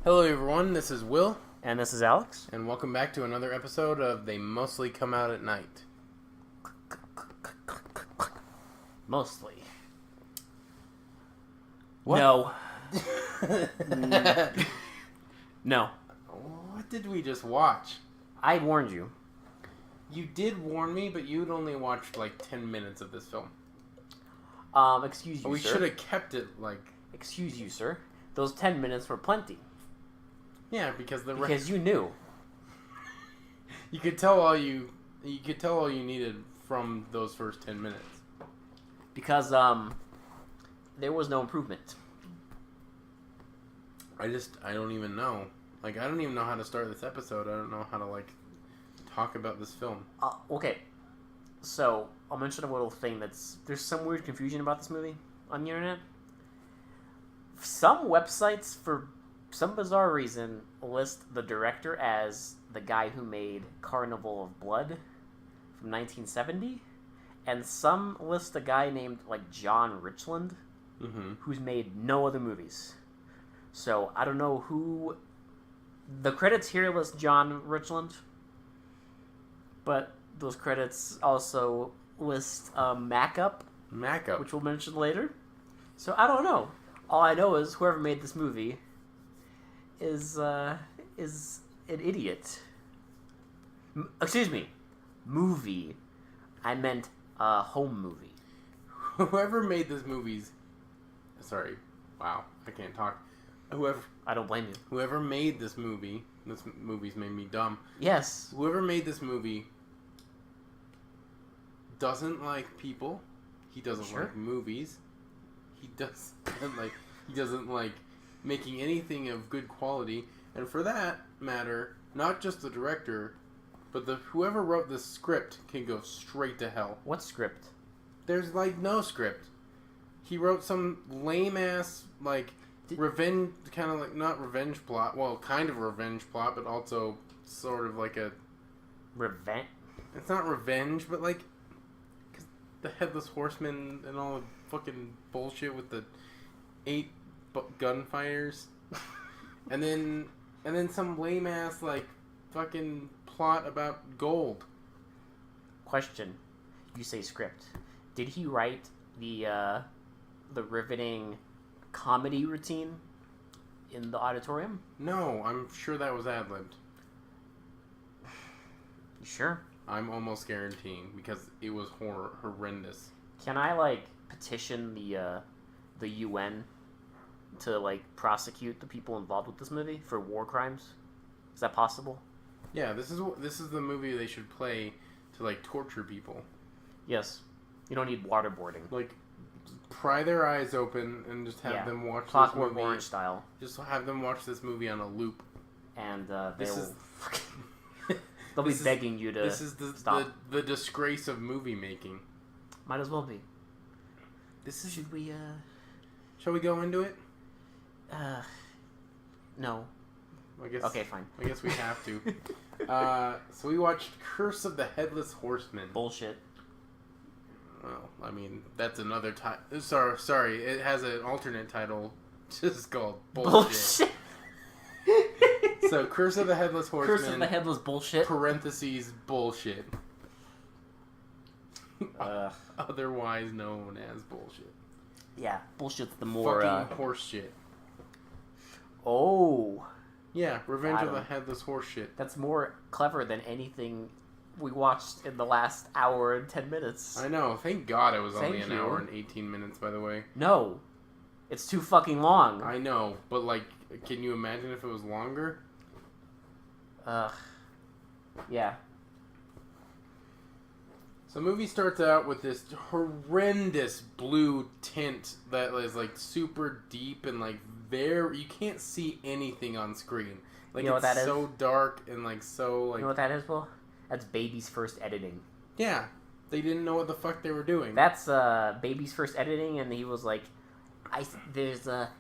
Hello everyone, this is Will, And this is Alex. and welcome back to another episode of They Mostly Come Out at Night. Mostly. What? No. No. What did we just watch? I warned you. You did warn me, but you'd only watched like 10 minutes of this film. Excuse you, We sir. should have kept it like... Excuse you, sir. Those 10 minutes were plenty. Yeah, because the Because you knew. you could tell all you needed from those first 10 minutes. Because, there was no improvement. I don't even know. Like, I don't even know how to start this episode. I don't know how to, like, talk about this film. Okay. So, I'll mention a little thing there's some weird confusion about this movie on the internet. Some websites, for some bizarre reason, list the director as the guy who made Carnival of Blood from 1970, and some list a guy named, like, John Richland, who's made no other movies. So, I don't know who... The credits here list John Richland, but those credits also list Mac-Up, which we'll mention later. So, I don't know. All I know is whoever made this movie is an idiot. Excuse me. Movie. I meant home movie. Whoever made this movie's... Sorry. Wow. I can't talk. I don't blame you. Whoever made this movie's made me dumb. Yes. Whoever made this movie doesn't like people. He doesn't like movies. He doesn't like making anything of good quality. And for that matter, not just the director, but whoever wrote this script can go straight to hell. What script? There's like no script. He wrote some lame ass revenge, kind of like not revenge plot. Well, kind of a revenge plot, but also sort of like a Revenge? It's not revenge, but like, cause the Headless Horseman and all the fucking bullshit with the 8 gunfighters, and then some lame ass like fucking plot about gold. Question. You say script. Did he write the riveting comedy routine in the auditorium? No, I'm sure that was ad-libbed. You sure? I'm almost guaranteeing because it was horrendous. Can I petition the UN to prosecute the people involved with this movie for war crimes? Is that possible? Yeah, this is the movie they should play to torture people. Yes. You don't need waterboarding. Pry their eyes open and just have them watch Clockwork this movie. Orange style. Just have them watch this movie on a loop. And they'll be begging you to This is stop. the disgrace of movie making. Might as well be. Should we Shall we go into it? No. I guess. Okay, fine. I guess we have to. So we watched Curse of the Headless Horseman. Bullshit. Well, I mean, that's another title. Sorry, it has an alternate title just called Bullshit. So, Curse of the Headless Horseman. Curse of the Headless Bullshit. Parentheses, bullshit. Otherwise known as bullshit. Yeah, bullshit's the more... Fucking horse shit. Oh. Yeah, Revenge of the Headless Horse shit. That's more clever than anything we watched in the last hour and 10 minutes. I know. Thank God it was only an hour and 18 minutes, by the way. No. It's too fucking long. I know, but can you imagine if it was longer? Yeah. So the movie starts out with this horrendous blue tint that is super deep and very... You can't see anything on screen. You know what that is? So dark and so You know what that is, Will? That's Baby's first editing. Yeah. They didn't know what the fuck they were doing. That's Baby's first editing, and he was like, there's a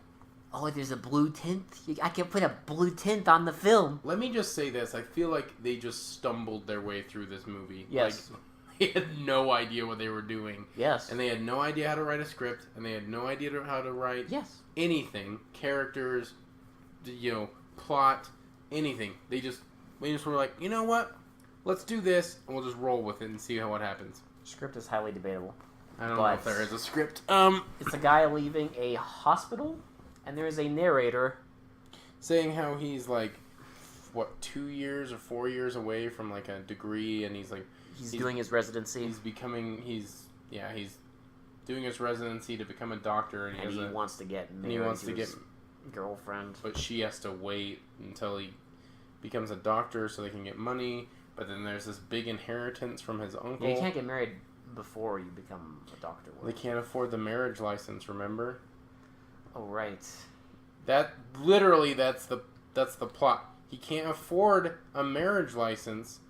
blue tint? I can put a blue tint on the film. Let me just say this. I feel like they just stumbled their way through this movie. Yes. They had no idea what they were doing. Yes. And they had no idea how to write a script, and they had no idea how to write yes. anything. Characters, plot, anything. They just were like, you know what? Let's do this, and we'll just roll with it and see what happens. Script is highly debatable. I don't know if there is a script. It's a guy leaving a hospital, and there is a narrator saying how he's like, what, 2 years or 4 years away from like a degree, and he's doing his residency. He's doing his residency to become a doctor, and he wants to get married. And he wants to get girlfriend, but she has to wait until he becomes a doctor so they can get money. But then there's this big inheritance from his uncle. Yeah, you can't get married before you become a doctor. They can't afford the marriage license. Remember? Oh right. That's the plot. He can't afford a marriage license,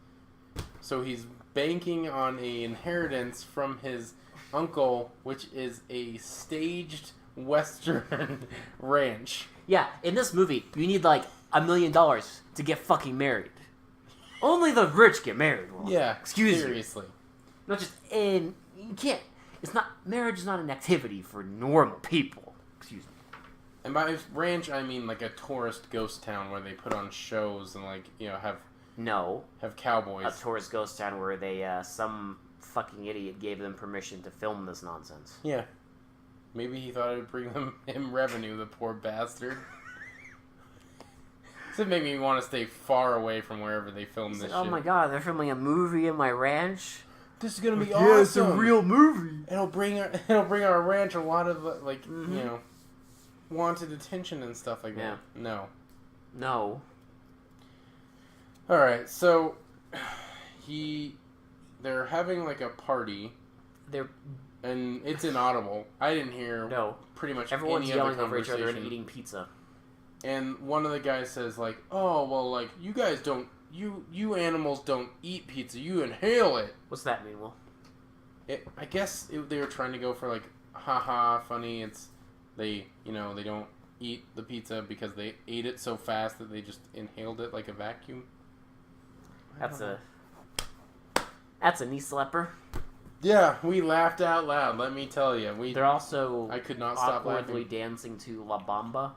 so he's banking on a inheritance from his uncle, which is a staged Western ranch. Yeah, in this movie, you need like $1 million to get fucking married. Only the rich get married. Well, yeah, seriously. Not just you can't. It's not marriage is not an activity for normal people. Excuse me. And by ranch, I mean like a tourist ghost town where they put on shows and like have cowboys. A tourist ghost town where they some fucking idiot gave them permission to film this nonsense. Yeah. Maybe he thought it would bring him revenue, the poor bastard. So it made me want to stay far away from wherever they filmed this shit. Oh my god, they're filming a movie in my ranch? This is gonna be awesome. Yeah, it's a real movie. It'll bring our ranch a lot of wanted attention and stuff like that. No. Alright, so they're having like a party. And it's inaudible. I didn't hear pretty much everyone's any yelling other over each other and conversation. eating pizza. And one of the guys says like, "Oh, well, like you guys don't, you animals don't eat pizza. You inhale it." What's that mean, Will? I guess they were trying to go for like, haha, funny. They don't eat the pizza because they ate it so fast that they just inhaled it like a vacuum. That's a knee slapper. Yeah, we laughed out loud. Let me tell you, they're also I could not stop awkwardly laughing. dancing to La Bamba,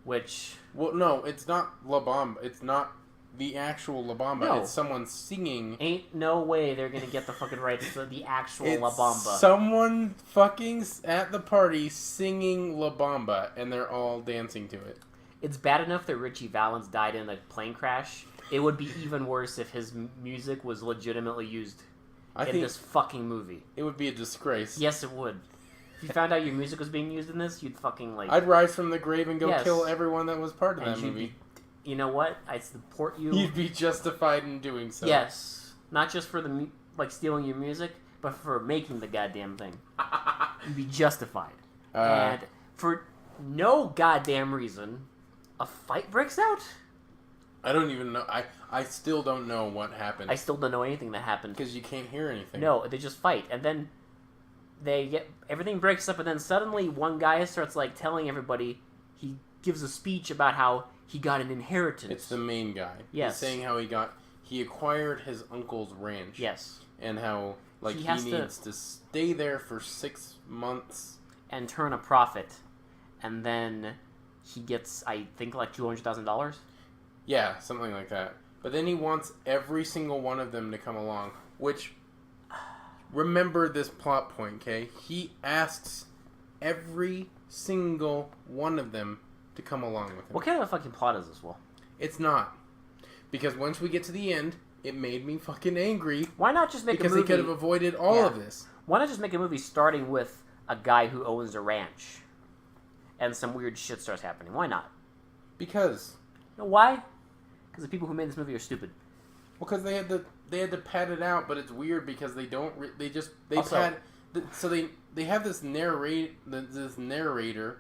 which no, it's not La Bamba. It's not the actual La Bamba. No. It's someone singing. Ain't no way they're gonna get the fucking rights to the actual La Bamba. Someone fucking at the party singing La Bamba, and they're all dancing to it. It's bad enough that Richie Valens died in a plane crash. It would be even worse if his music was legitimately used in this fucking movie. It would be a disgrace. Yes, it would. If you found out your music was being used in this, you'd fucking like... I'd rise from the grave and go kill everyone that was part of that movie. You know what? I support you. You'd be justified in doing so. Yes. Not just for stealing your music, but for making the goddamn thing. You'd be justified. And for no goddamn reason, a fight breaks out? I don't even know. I still don't know what happened. I still don't know anything that happened. Because you can't hear anything. No, they just fight. And then everything breaks up, and then suddenly one guy starts like telling everybody, he gives a speech about how he got an inheritance. It's the main guy. Yes. He's saying how he acquired his uncle's ranch. Yes. And how he needs to stay there for 6 months. And turn a profit. And then he gets, I think, like $200,000. Yeah, something like that. But then he wants every single one of them to come along, which, remember this plot point, okay? He asks every single one of them to come along with him. What kind of a fucking plot is this, Will? It's not. Because once we get to the end, it made me fucking angry. Why not just make a movie... Because they could have avoided all of this. Why not just make a movie starting with a guy who owns a ranch and some weird shit starts happening? Why not? Because... You know why? Because the people who made this movie are stupid. Well, because they had to pad it out, but it's weird because they don't. They have this narrator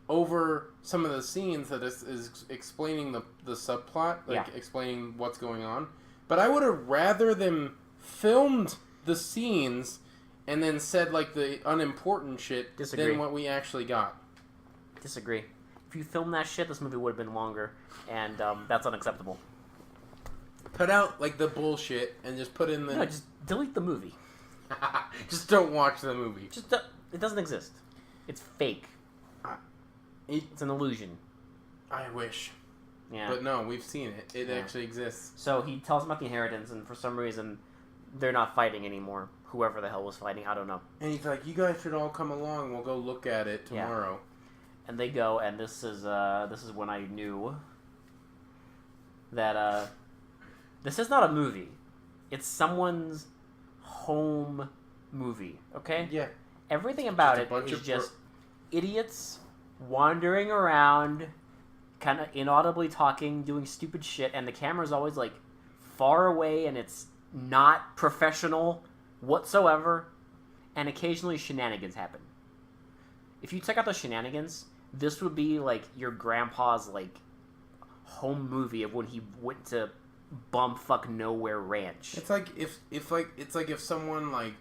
over some of the scenes that is explaining the subplot, explaining what's going on. But I would have rather them filmed the scenes and then said like the unimportant shit than what we actually got. Disagree. If you filmed that shit, this movie would have been longer, and that's unacceptable. Cut out like the bullshit and just put in the... No, just delete the movie. Just don't watch the movie. It doesn't exist. It's fake. It's an illusion. I wish. Yeah. But no, we've seen it. It actually exists. So he tells them about the inheritance, and for some reason, they're not fighting anymore. Whoever the hell was fighting, I don't know. And he's like, you guys should all come along. We'll go look at it tomorrow. Yeah. And they go, and this is when I knew that this is not a movie. It's someone's home movie, okay? Yeah. Everything about it is just idiots wandering around, kind of inaudibly talking, doing stupid shit, and the camera's always, like, far away, and it's not professional whatsoever, and occasionally shenanigans happen. If you check out those shenanigans, this would be, like, your grandpa's, like, home movie of when he went to bumfuck nowhere ranch. It's like if someone like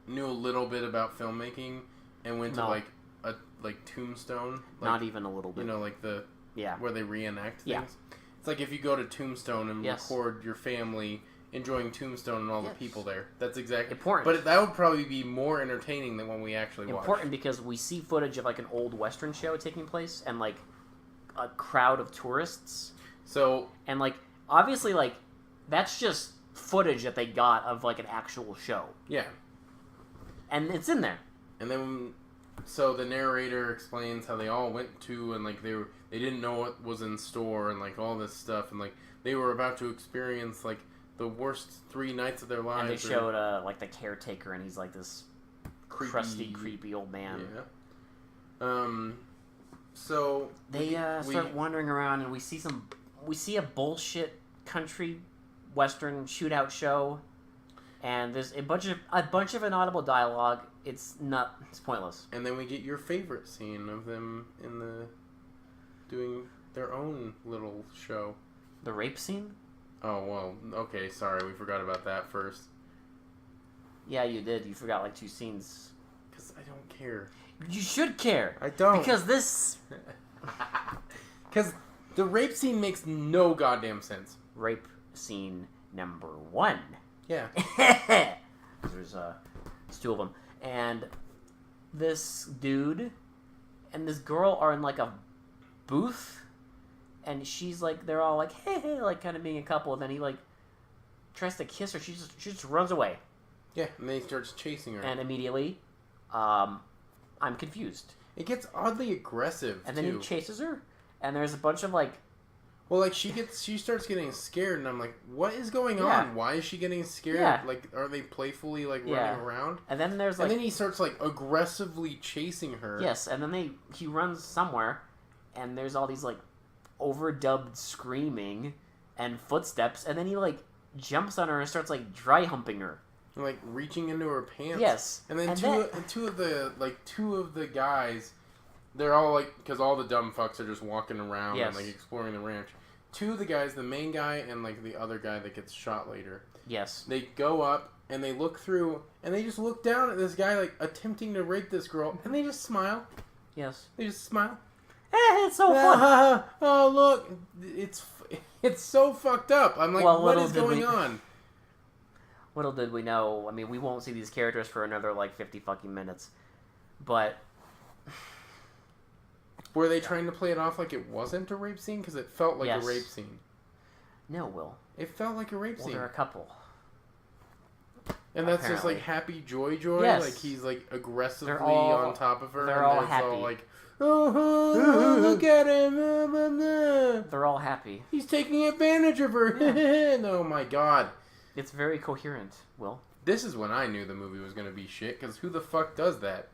knew a little bit about filmmaking and went to like Tombstone. Like, not even a little bit. You know, like where they reenact things. Yeah. It's like if you go to Tombstone and record your family enjoying Tombstone and all the people there. That's exactly important. But that would probably be more entertaining than when we actually watch. Important because we see footage of like an old Western show taking place and like a crowd of tourists. So and like obviously like that's just footage that they got of like an actual show. Yeah. And it's in there. And then so the narrator explains how they all went to and like they didn't know what was in store and like all this stuff and like they were about to experience like the worst 3 nights of their lives. And they showed like the caretaker and he's like this crusty, creepy old man. Yeah. So they start wandering around and we see a bullshit country western shootout show, and there's a bunch of inaudible dialogue. It's pointless. And then we get your favorite scene of them doing their own little show. The rape scene? Oh well, okay, sorry, we forgot about that first. Yeah, you did. You forgot like 2 scenes. Because I don't care. You should care. I don't. Because this... Because the rape scene makes no goddamn sense. Rape scene number 1. Yeah. There's 2 of them. And this dude and this girl are in like a booth, and she's like, they're all like, hey, like kind of being a couple, and then he like tries to kiss her. She just runs away. Yeah, and then he starts chasing her. And immediately, I'm confused. It gets oddly aggressive, and then he chases her, and there's a bunch of like... Well, like, she starts getting scared, and I'm like, what is going on? Why is she getting scared? Yeah. Like, are they playfully, like, running around? And then there's, like... And then he starts, like, aggressively chasing her. Yes, and then he runs somewhere, and there's all these, like, overdubbed screaming and footsteps, and then he, like, jumps on her and starts, like, dry humping her. And, like, reaching into her pants. Yes. And then two of the guys... They're all, like... Because all the dumb fucks are just walking around and, like, exploring the ranch. 2 of the guys, the main guy and, like, the other guy that gets shot later. Yes. They go up, and they look through, and they just look down at this guy, like, attempting to rape this girl, and they just smile. Yes. They just smile. It's so fun. Oh, look. It's so fucked up. I'm like, what is going on? Little did we know. I mean, we won't see these characters for another, like, 50 fucking minutes. But... Were they trying to play it off like it wasn't a rape scene? Because it felt like a rape scene. No, Will. It felt like a rape scene. They're a couple. And that's just like happy joy? Yes. Like he's like aggressively on top of her. They're all happy. All like, oh, look at him. They're all happy. He's taking advantage of her. Yeah. Oh my god. It's very coherent, Will. This is when I knew the movie was going to be shit, because who the fuck does that?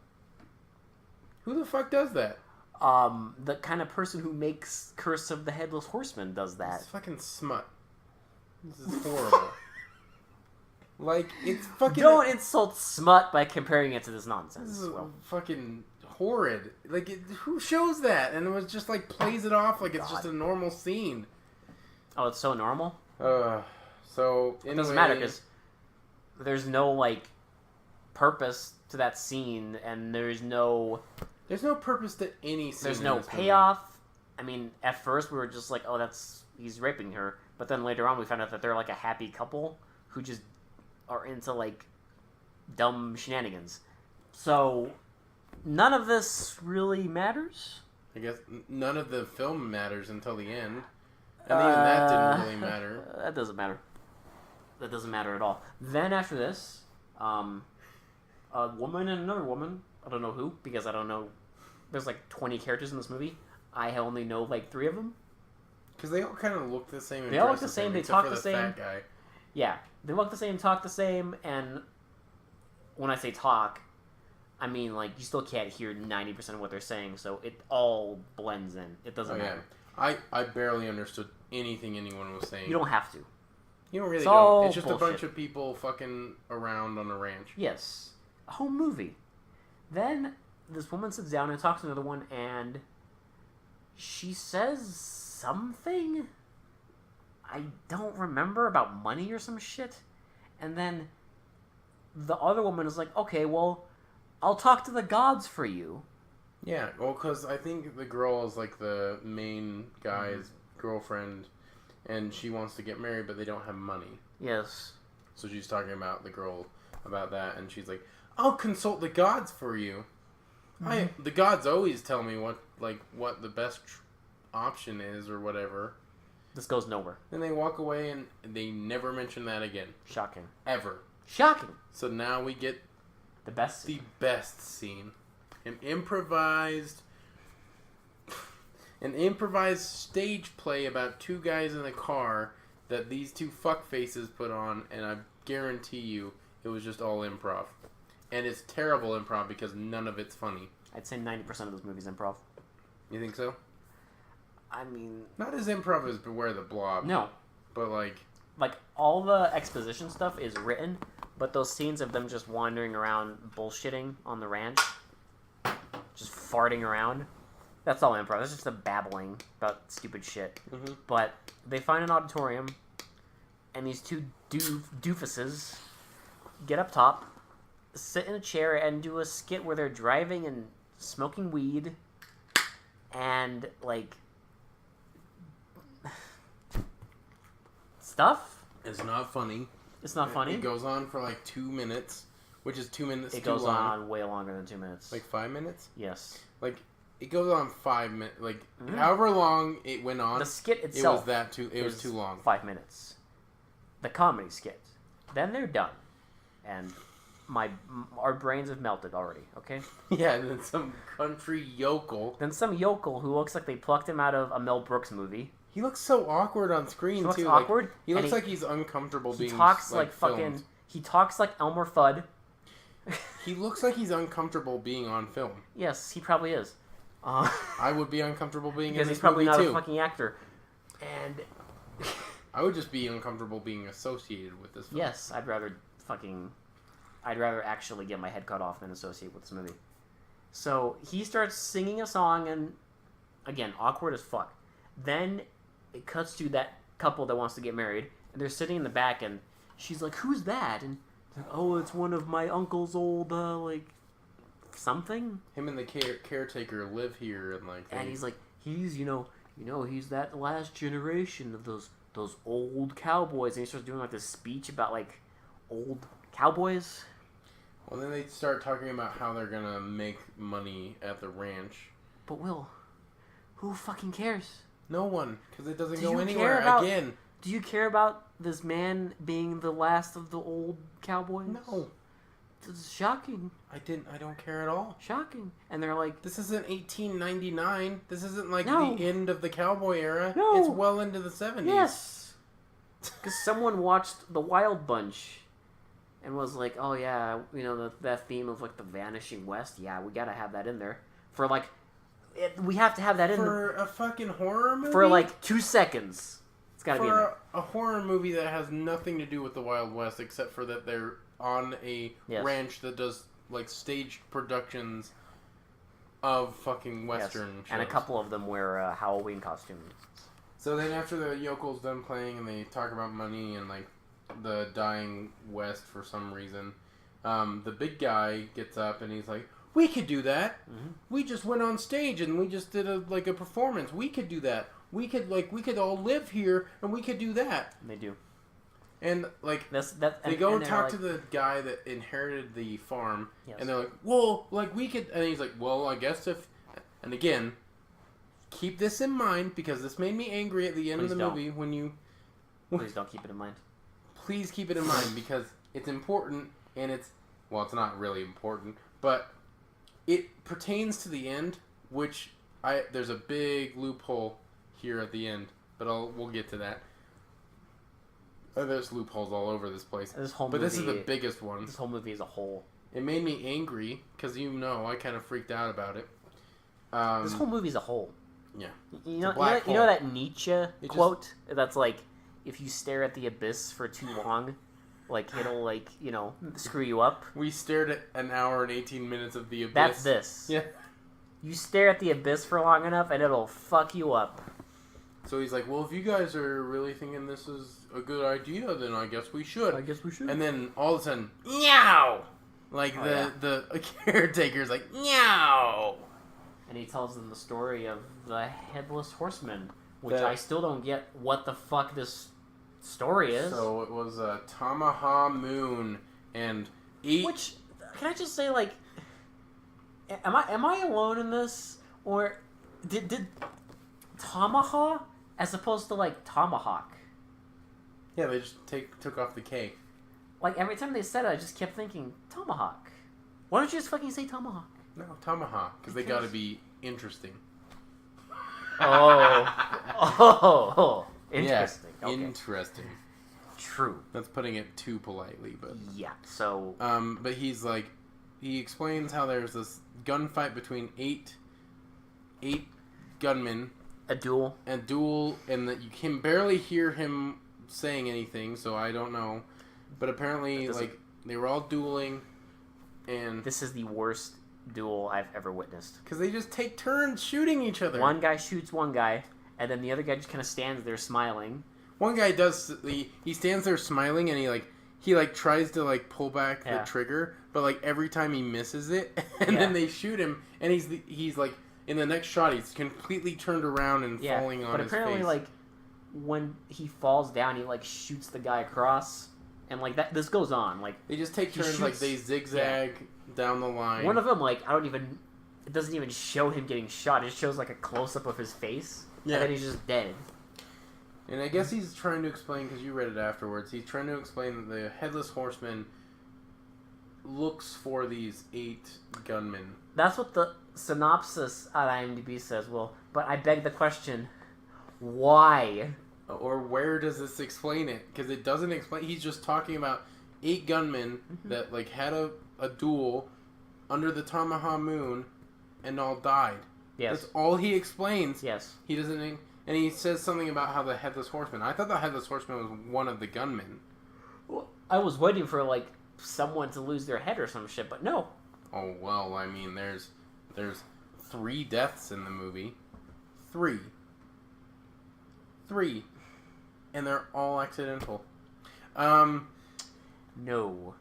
Who the fuck does that? The kind of person who makes Curse of the Headless Horseman does that. It's fucking smut. This is horrible. Like, it's fucking... Don't insult smut by comparing it to this nonsense. This is fucking horrid. Like, who shows that? And it was just, like, plays it off like it's just a normal scene. Oh, it's so normal? So, anyway... It doesn't matter, because there's no, like, purpose to that scene, and there's no... There's no purpose to any scene. There's no payoff. I mean, at first we were just like, oh, he's raping her. But then later on we found out that they're like a happy couple who just are into like dumb shenanigans. So none of this really matters. I guess none of the film matters until the end. And even that didn't really matter. That doesn't matter. That doesn't matter at all. Then after this, a woman and another woman. I don't know who, because I don't know. There's like 20 characters in this movie. I only know like 3 of them. Because they all kind of look the same. They all look the same. They talk the same. Fat guy. Yeah, they look the same, talk the same, and when I say talk, I mean like you still can't hear 90% of what they're saying, so it all blends in. It doesn't matter. I barely understood anything anyone was saying. You don't have to. You don't really It's just bullshit. A bunch of people fucking around on a ranch. Yes. A whole movie. Then this woman sits down and talks to another one, and she says something I don't remember about money or some shit. And then the other woman is like, okay, well, I'll talk to the gods for you. Yeah, well, because I think the girl is like the main guy's girlfriend, and she wants to get married, but they don't have money. Yes. So she's talking about the girl about that, and she's like, I'll consult the gods for you. The gods always tell me what the best option is or whatever. This goes nowhere. Then they walk away and they never mention that again. Shocking. Ever. Shocking. So now we get the best scene. An improvised stage play about 2 guys in a car that these 2 fuckfaces put on, and I guarantee you it was just all improv. And it's terrible improv because none of it's funny. I'd say 90% of this movie's improv. You think so? I mean... Not as improv as Beware the Blob. No. But like all the exposition stuff is written, but those scenes of them just wandering around bullshitting on the ranch, just farting around, that's all improv. That's just a babbling about stupid shit. Mm-hmm. But they find an auditorium, and these 2 doofuses get up top, sit in a chair, and do a skit where they're driving and smoking weed, and like stuff. It's not funny. It's not funny. It goes on for like 2 minutes, which is 2 minutes. It goes on way longer than 2 minutes. Like 5 minutes. Yes. Like it goes on 5 minutes. Like however long it went on. The skit itself. It was too long. 5 minutes. The comedy skit. Then they're done, and our brains have melted already. Okay. Yeah, and then some country yokel. Then some yokel who looks like they plucked him out of a Mel Brooks movie. He looks so awkward on screen, he looks too. Awkward. Like, he looks like he's uncomfortable being. He talks like filmed. fucking. He talks like Elmer Fudd. He looks like he's uncomfortable being on film. Yes, he probably is. I would be uncomfortable being in this because he's probably movie not too. a fucking actor. And I would just be uncomfortable being associated with this film. Yes, I'd rather actually get my head cut off than associate with this movie. So he starts singing a song, and again, awkward as fuck. Then it cuts to that couple that wants to get married, and they're sitting in the back, and she's like, "Who's that?" And they're like, "Oh, it's one of my uncle's old something." Him and the caretaker live here, and and he's like, he's he's that last generation of those old cowboys, and he starts doing like this speech about like old cowboys. Well, then they start talking about how they're gonna make money at the ranch. But Will, who fucking cares? No one, because it doesn't go anywhere again. Do you care about this man being the last of the old cowboys? No. It's shocking. I don't care at all. Shocking. And they're like... This isn't 1899. This isn't like No. the end of the cowboy era. No. It's well into the 70s. Yes. Because someone watched The Wild Bunch and was like, oh yeah, that theme of like the vanishing West, yeah, we gotta have that in there. For like... we have to have that in for a fucking horror movie? For like 2 seconds. It's gotta be in there. For a horror movie that has nothing to do with the Wild West except for that they're on a ranch that does like staged productions of fucking Western shows. And a couple of them wear Halloween costumes. So then after the yokel's done playing and they talk about money and like the dying West for some reason, the big guy gets up and he's like, we could do that. Mm-hmm. We just went on stage and we just did a performance. We could do that. We could all live here and we could do that. And they do. And like they go and talk to the guy that inherited the farm, and they're like, "Well, like we could," and he's like, "Well, I guess if," and again, keep this in mind because this made me angry at the end of the movie when you... Please don't keep it in mind. Please keep it in mind because it's important and it's... Well, it's not really important, but it pertains to the end, which there's a big loophole here at the end, but we'll get to that. There's loopholes all over this place. This is the biggest one. This whole movie as a whole. It made me angry because I kind of freaked out about it. This whole movie as a whole. Yeah. You know that Nietzsche quote that's like, if you stare at the abyss for too long, like it'll screw you up. We stared at an hour and 18 minutes of the abyss. That's this. Yeah. You stare at the abyss for long enough and it'll fuck you up. So he's like, well, if you guys are really thinking this is a good idea, then I guess we should. And then all of a sudden, meow! Like the caretaker's like, meow! And he tells them the story of the Headless Horseman, which I still don't get what the fuck this story is. So it was Tamaha Moon and Which, can I just say, like, am I alone in this? Or did Tamaha as opposed to, like, tomahawk? Yeah, they just took off the K. Like, every time they said it, I just kept thinking, tomahawk. Why don't you just fucking say tomahawk? No, tomahawk, because they gotta be interesting. Oh, interesting. Yeah, okay. Interesting. True. That's putting it too politely, but... Yeah, so... But he's like... He explains how there's this gunfight between eight gunmen. A duel, and that you can barely hear him saying anything, so I don't know. But apparently, they were all dueling, and... This is the worst duel I've ever witnessed. Because they just take turns shooting each other. One guy shoots one guy, and then the other guy just kind of stands there smiling. One guy does... He stands there smiling, and he tries to, pull back the trigger, but, every time he misses it, and then they shoot him, and he's in the next shot, he's completely turned around and falling on his face. But apparently, when he falls down, he, shoots the guy across, and, this goes on. They just take turns, they zigzag down the line. One of them, it doesn't even show him getting shot. It shows, a close-up of his face, and then he's just dead. And I guess he's trying to explain, because you read it afterwards, he's trying to explain that the Headless Horseman looks for these 8 gunmen. That's what the synopsis at IMDb says. Well, but I beg the question, why? Or where does this explain it? Because it doesn't explain. He's just talking about 8 gunmen that had a duel under the Tamaha Moon and all died. Yes. That's all he explains. Yes. He doesn't... And he says something about how the Headless Horseman... I thought the Headless Horseman was one of the gunmen. Well, I was waiting for, someone to lose their head or some shit, but no. Oh, well, I mean, there's 3 deaths in the movie. 3. And they're all accidental. No.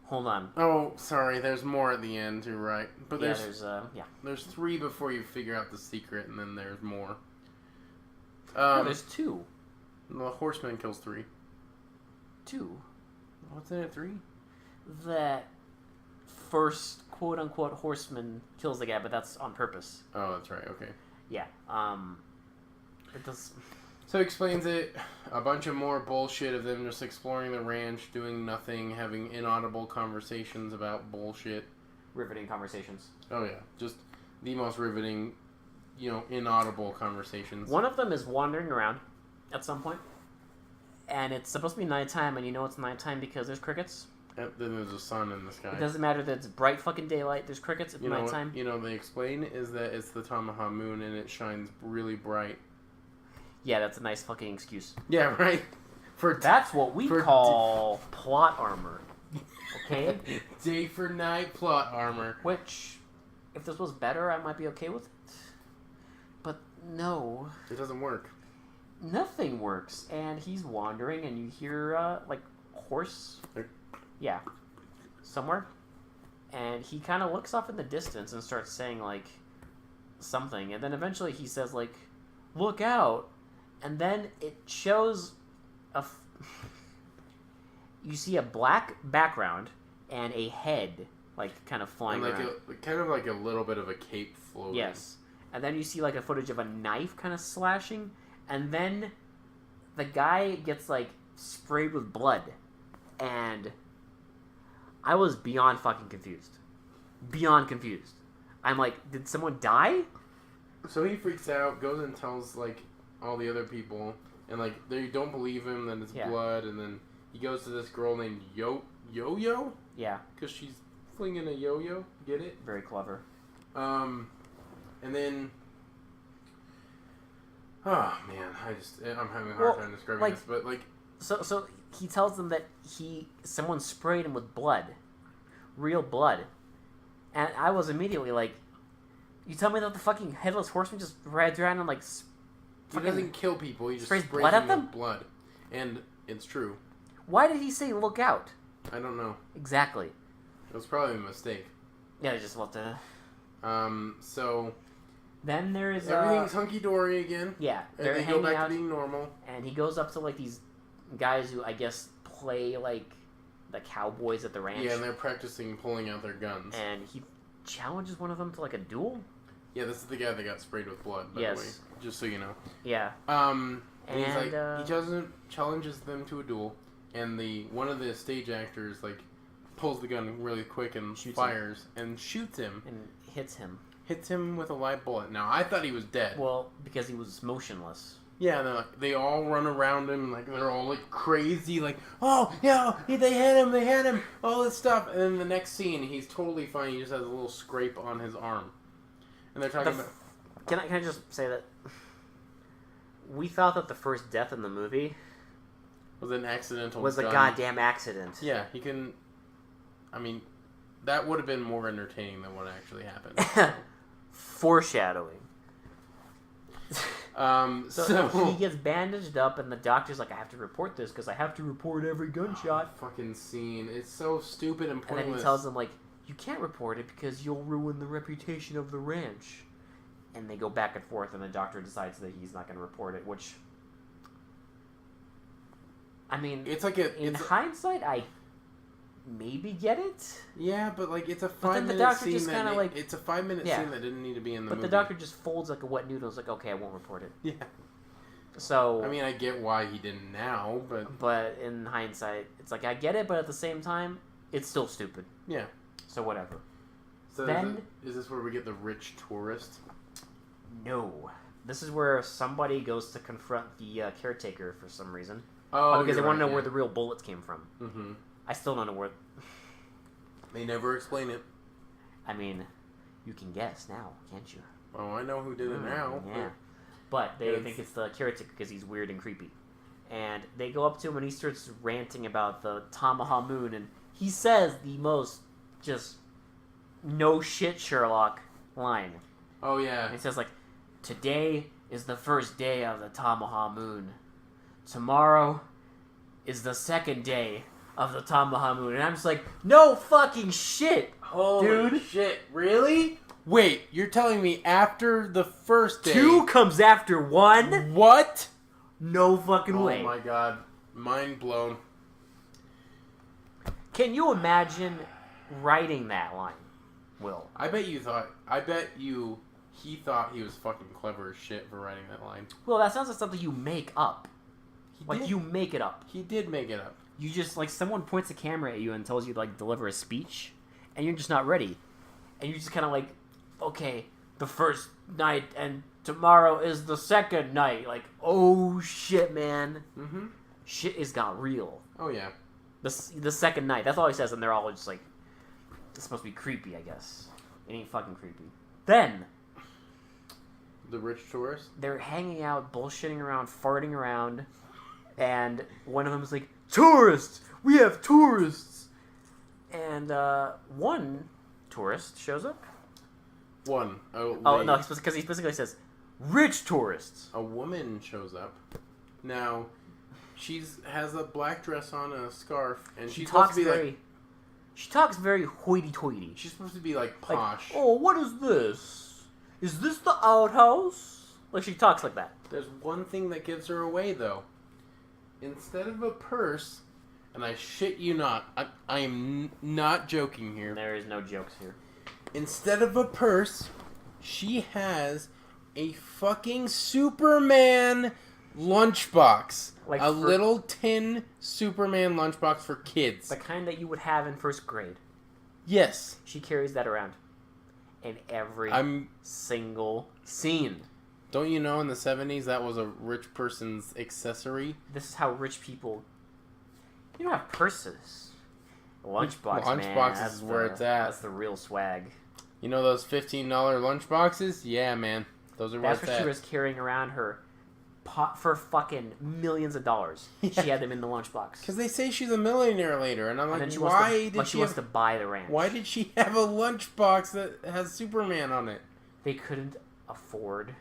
Hold on. Oh, sorry, there's more at the end, you're right. But there's 3 before you figure out the secret, and then there's more. No, there's 2. The horseman kills 3. 2. What's in it, 3? That first quote-unquote horseman kills the guy, but that's on purpose. Oh, that's right, okay. Yeah, it does... So he explains it, a bunch of more bullshit of them just exploring the ranch, doing nothing, having inaudible conversations about bullshit. Riveting conversations. Oh yeah, just the most riveting, inaudible conversations. One of them is wandering around at some point, and it's supposed to be nighttime, and it's nighttime because there's crickets. And then there's a sun in the sky. It doesn't matter that it's bright fucking daylight, there's crickets at nighttime. They explain is that it's the Tamaha Moon and it shines really bright. Yeah, that's a nice fucking excuse. Yeah, right? That's what we call plot armor. Okay? Day for night plot armor. Which, if this was better, I might be okay with it. But no. It doesn't work. Nothing works. And he's wandering and you hear, horse. Yeah. Somewhere. And he kind of looks off in the distance and starts saying, something. And then eventually he says, look out. And then it shows you see a black background and a head, kind of flying around. Kind of like a little bit of a cape floating. Yes. and then you see like a footage of a knife kind of slashing, and then the guy gets like sprayed with blood, and I was beyond fucking confused. Beyond confused. I'm like, did someone die? So he freaks out, goes and tells like all the other people, and like they don't believe him. Then it's blood, and then he goes to this girl named Yo-Yo. Yeah, because she's flinging a yo-yo. Get it? Very clever. And then, oh man, I'm having a hard time describing this, but like, so he tells them that someone sprayed him with blood, real blood, and I was immediately like, you tell me that the fucking Headless Horseman just rides around and like, he doesn't kill people. He just sprays sprays blood at them. With blood, and it's true. Why did he say look out? I don't know. Exactly. It was probably a mistake. Yeah, they just want to. So. Then there's everything's hunky dory again. Yeah, they're hanging go back out, to being normal. And he goes up to like these guys who I guess play like the cowboys at the ranch. Yeah, and they're practicing pulling out their guns. And he challenges one of them to like a duel. Yeah, this is the guy that got sprayed with blood. By the way, just so you know. Yeah. And he's like, he challenges them to a duel, and one of the stage actors like pulls the gun really quick and fires and shoots him and hits him. Hits him with a live bullet. Now, I thought he was dead. Well, because he was motionless. Yeah, they all run around him, like, they're all, like, crazy, like, oh, yeah, they hit him, all this stuff. And then the next scene, he's totally fine. He just has a little scrape on his arm. And they're talking about... Can I just say that we thought that the first death in the movie... was an accidental was a goddamn accident. Yeah, he can... I mean, that would have been more entertaining than what actually happened. So. Foreshadowing. So he gets bandaged up, and the doctor's like, I have to report this because I have to report every gunshot. Fucking scene. It's so stupid and pointless. And then he tells them, like, you can't report it because you'll ruin the reputation of the ranch. And they go back and forth, and the doctor decides that he's not going to report it, which... I mean, it's like in hindsight, I maybe get it. Yeah, but like it's a 5-minute scene just that like it's a 5-minute scene that didn't need to be in the movie. But the doctor just folds like a wet noodle. It's like, okay, I won't report it. Yeah. So I mean, I get why he didn't now, but in hindsight, it's like I get it, but at the same time, it's still stupid. Yeah. So whatever. So then is this where we get the rich tourist? No, this is where somebody goes to confront the caretaker for some reason. Oh, because they want to know where the real bullets came from. Mm-hmm. I still don't know where. They never explain it. I mean, you can guess now, can't you? Oh, I know who did it now. Yeah. But they think it's the caretaker because he's weird and creepy. And they go up to him and he starts ranting about the Tamaha moon. And he says the most just no shit Sherlock line. Oh, yeah. And he says, like, today is the first day of the Tamaha moon. Tomorrow is the second day of the Tamaha moon. And I'm just like, no fucking shit, holy dude. Shit, really? Wait, you're telling me after the first day... 2 comes after 1? What? No fucking way. Oh my god. Mind blown. Can you imagine writing that line, Will? I bet he thought he was fucking clever as shit for writing that line. Well, that sounds like something you make up. You make it up. He did make it up. You just, like, someone points a camera at you and tells you to, like, deliver a speech, and you're just not ready. And you're just kind of like, okay, the first night, and tomorrow is the second night. Like, oh, shit, man. Mm-hmm. Shit is got real. Oh, yeah. The second night. That's all he says, and they're all just like, it's supposed to be creepy, I guess. It ain't fucking creepy. Then... the rich tourist? They're hanging out, bullshitting around, farting around, and one of them's like, tourists! We have tourists! And one tourist shows up. One. Oh, no, because he specifically says, rich tourists! A woman shows up. Now, has a black dress on and a scarf, and she's supposed to be like... She talks very hoity-toity. She's supposed to be like posh. Like, oh, what is this? Is this the outhouse? Like, she talks like that. There's one thing that gives her away, though. Instead of a purse, and I shit you not, I am not joking here. There is no jokes here. Instead of a purse, she has a fucking Superman lunchbox. Like a little tin Superman lunchbox for kids. The kind that you would have in first grade. Yes. She carries that around in every single scene. Don't you know in the 70s that was a rich person's accessory? This is how rich people... You don't have purses. Lunchbox, Lunchboxes is where it's at. That's the real swag. You know those $15 lunchboxes? Yeah, man. Those are where it's at. That's what she was carrying around her for fucking millions of dollars. Yeah. She had them in the lunchbox. Because they say she's a millionaire later, and I'm like, she wants to buy the ranch. Why did she have a lunchbox that has Superman on it? They couldn't afford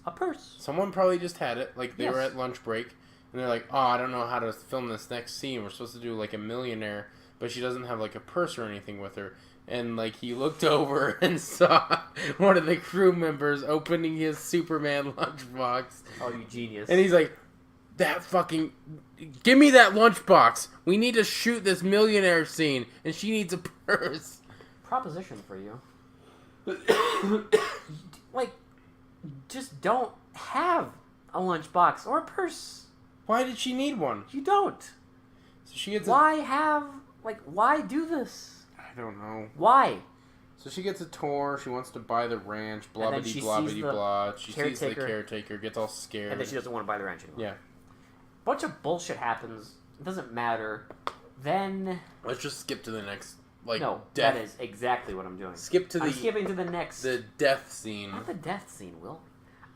a purse. Someone probably just had it. Like, they were at lunch break, and they're like, oh, I don't know how to film this next scene. We're supposed to do, like, a millionaire, but she doesn't have, like, a purse or anything with her. And, like, he looked over and saw one of the crew members opening his Superman lunchbox. Oh, you genius. And he's like, give me that lunchbox. We need to shoot this millionaire scene, and she needs a purse. Proposition for you. Like, just don't have a lunchbox or a purse. Why did she need one? You don't. So she gets why do this? I don't know. Why? So she gets a tour. She wants to buy the ranch. Blah blah blah blah. She sees the caretaker. Gets all scared. And then she doesn't want to buy the ranch anymore. Yeah. Bunch of bullshit happens. It doesn't matter. Then let's just skip to the next. No, death. That is exactly what I'm doing. I'm skipping to the next. The death scene. Not the death scene, Will.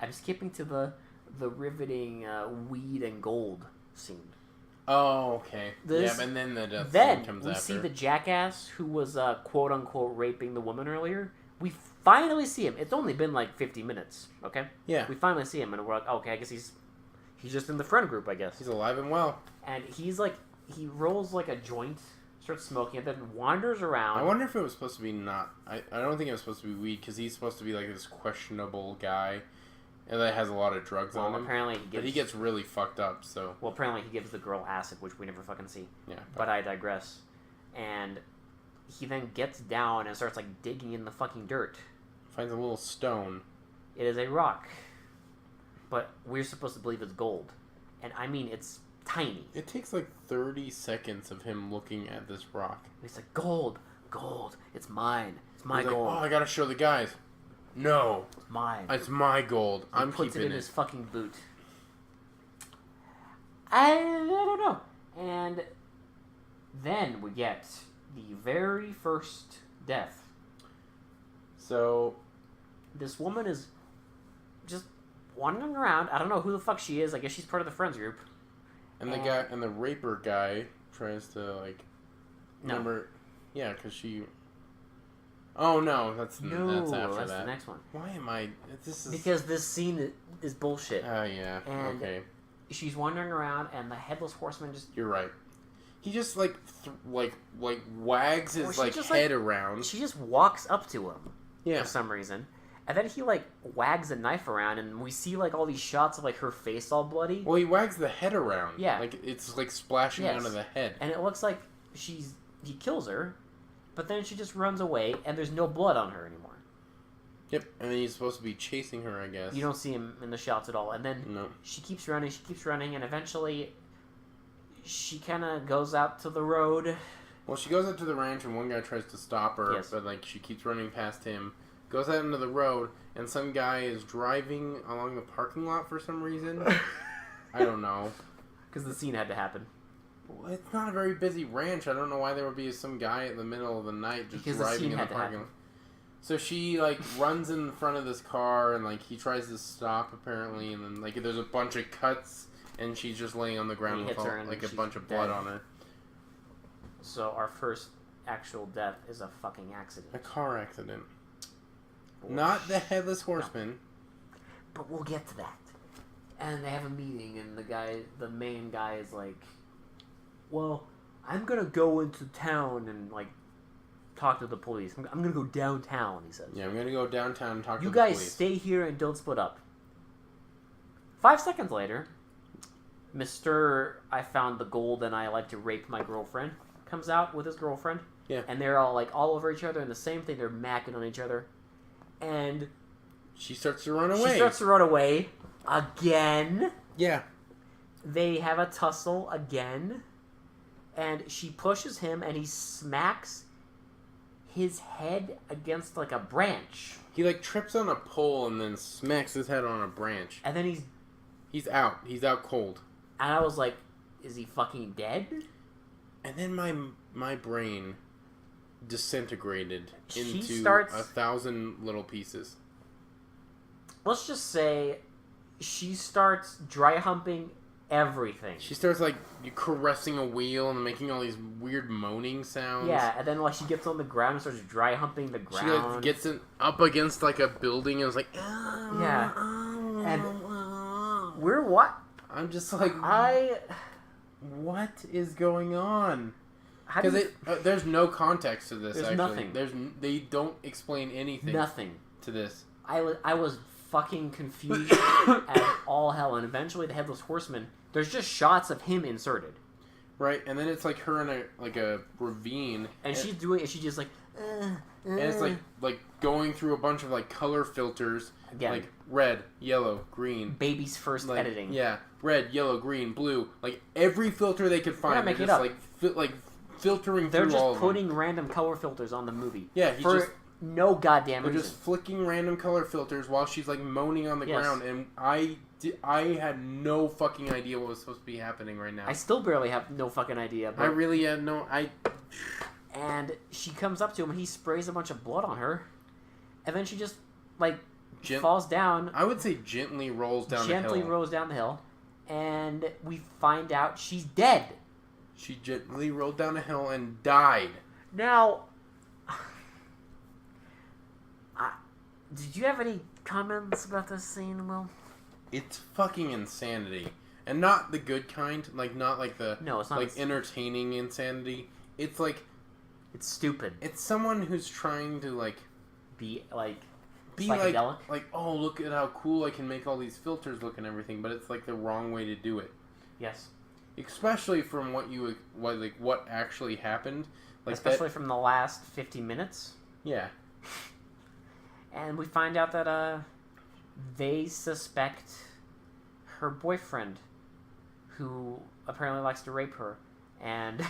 I'm skipping to the riveting weed and gold scene. Oh, okay. And then the death scene comes after. Then we see the jackass who was quote-unquote raping the woman earlier. We finally see him. It's only been like 50 minutes, okay? Yeah. We finally see him, and we're like, okay, I guess he's just in the friend group, I guess. He's alive and well. And he's like, he rolls like a joint, starts smoking, and then wanders around. I wonder if it was supposed to be not... I don't think it was supposed to be weed, because he's supposed to be like this questionable guy. And that has a lot of drugs on him. Apparently he gets really fucked up, so... Well, apparently he gives the girl acid, which we never fucking see. Yeah. But I digress. And he then gets down and starts, like, digging in the fucking dirt. Finds a little stone. It is a rock. But we're supposed to believe it's gold. And, I mean, it's tiny. It takes, like, 30 seconds of him looking at this rock. He's like, gold, it's mine. It's my gold. Like, oh, I gotta show the guys. No. It's mine. It's my gold. I'm keeping it. He puts it in his fucking boot. I don't know. And then we get the very first death. So, this woman is just wandering around. I don't know who the fuck she is. I guess she's part of the friends group. And the raper guy tries to, like... Remember... Yeah, because she... Oh, no, that's after that. That's the next one. Why am I... Because this scene is bullshit. Oh, yeah. And okay. She's wandering around, and the Headless Horseman just... You're right. He just, wags his, head around. She just walks up to him. Yeah. For some reason. And then he, wags a knife around, and we see, all these shots of, her face all bloody. Well, he wags the head around. Yeah. It's, splashing out of the head. And it looks like he kills her. But then she just runs away, and there's no blood on her anymore. Yep, and then he's supposed to be chasing her, I guess. You don't see him in the shots at all. And then she keeps running, and eventually she kind of goes out to the road. Well, she goes out to the ranch, and one guy tries to stop her, but, she keeps running past him. Goes out into the road, and some guy is driving along the parking lot for some reason. I don't know. Because the scene had to happen. Well, it's not a very busy ranch. I don't know why there would be some guy in the middle of the night just driving in the parking lot. So she, runs in front of this car, and, he tries to stop, apparently, and then, there's a bunch of cuts, and she's just laying on the ground with, a bunch of blood on her. So our first actual death is a fucking accident. A car accident. Not the Headless Horseman. No. But we'll get to that. And they have a meeting, and the main guy is like... Well, I'm gonna go into town and, talk to the police. I'm gonna go downtown, he says. Yeah, I'm gonna go downtown and talk to the police. You guys stay here and don't split up. 5 seconds later, Mr. I found the gold and I like to rape my girlfriend comes out with his girlfriend. Yeah. And they're all, all over each other and the same thing. They're macking on each other. And She starts to run away. She starts to run away again. Yeah. They have a tussle again. And she pushes him and he smacks his head against like a branch. He like trips on a pole and then smacks his head on a branch. And then he's out. He's out cold. And I was like, is he fucking dead? And then my brain disintegrated into 1,000 little pieces. Let's just say she starts dry humping everything. She starts like caressing a wheel and making all these weird moaning sounds. Yeah, and then like she gets on the ground and starts dry humping the ground. She like gets up against like a building and is like, yeah. And we're what? I'm just like, what is going on? Because there's no context to this. There's nothing. They don't explain anything. Nothing to this. I was fucking confused as all hell, and eventually the Headless Horseman. There's just shots of him inserted. Right, and then it's like her in a ravine, and she's just like, and it's like going through a bunch of like color filters, again, like red, yellow, green. Baby's first like, editing. Yeah, red, yellow, green, blue, like every filter they could find. Make just it up. like filtering. They're through all just putting random color filters on the movie. Yeah, no goddamn reason. They're just flicking random color filters while she's like moaning on the ground, and I had no fucking idea what was supposed to be happening right now. I still barely have no fucking idea. But... I really had no... And she comes up to him and he sprays a bunch of blood on her. And then she just, like, falls down. I would say gently rolls down the hill. Gently rolls down the hill. And we find out she's dead. She gently rolled down a hill and died. Now... did you have any comments about this scene, Will? It's fucking insanity. And not the good kind. Like, not like the... No, it's not... Like, entertaining insanity. It's like... It's stupid. It's someone who's trying to, like... Be, like... Be psychedelic? Like, oh, look at how cool I can make all these filters look and everything. But it's, like, the wrong way to do it. Yes. Especially from what actually happened. Like especially from the last 50 minutes. Yeah. And we find out that they suspect her boyfriend, who apparently likes to rape her, and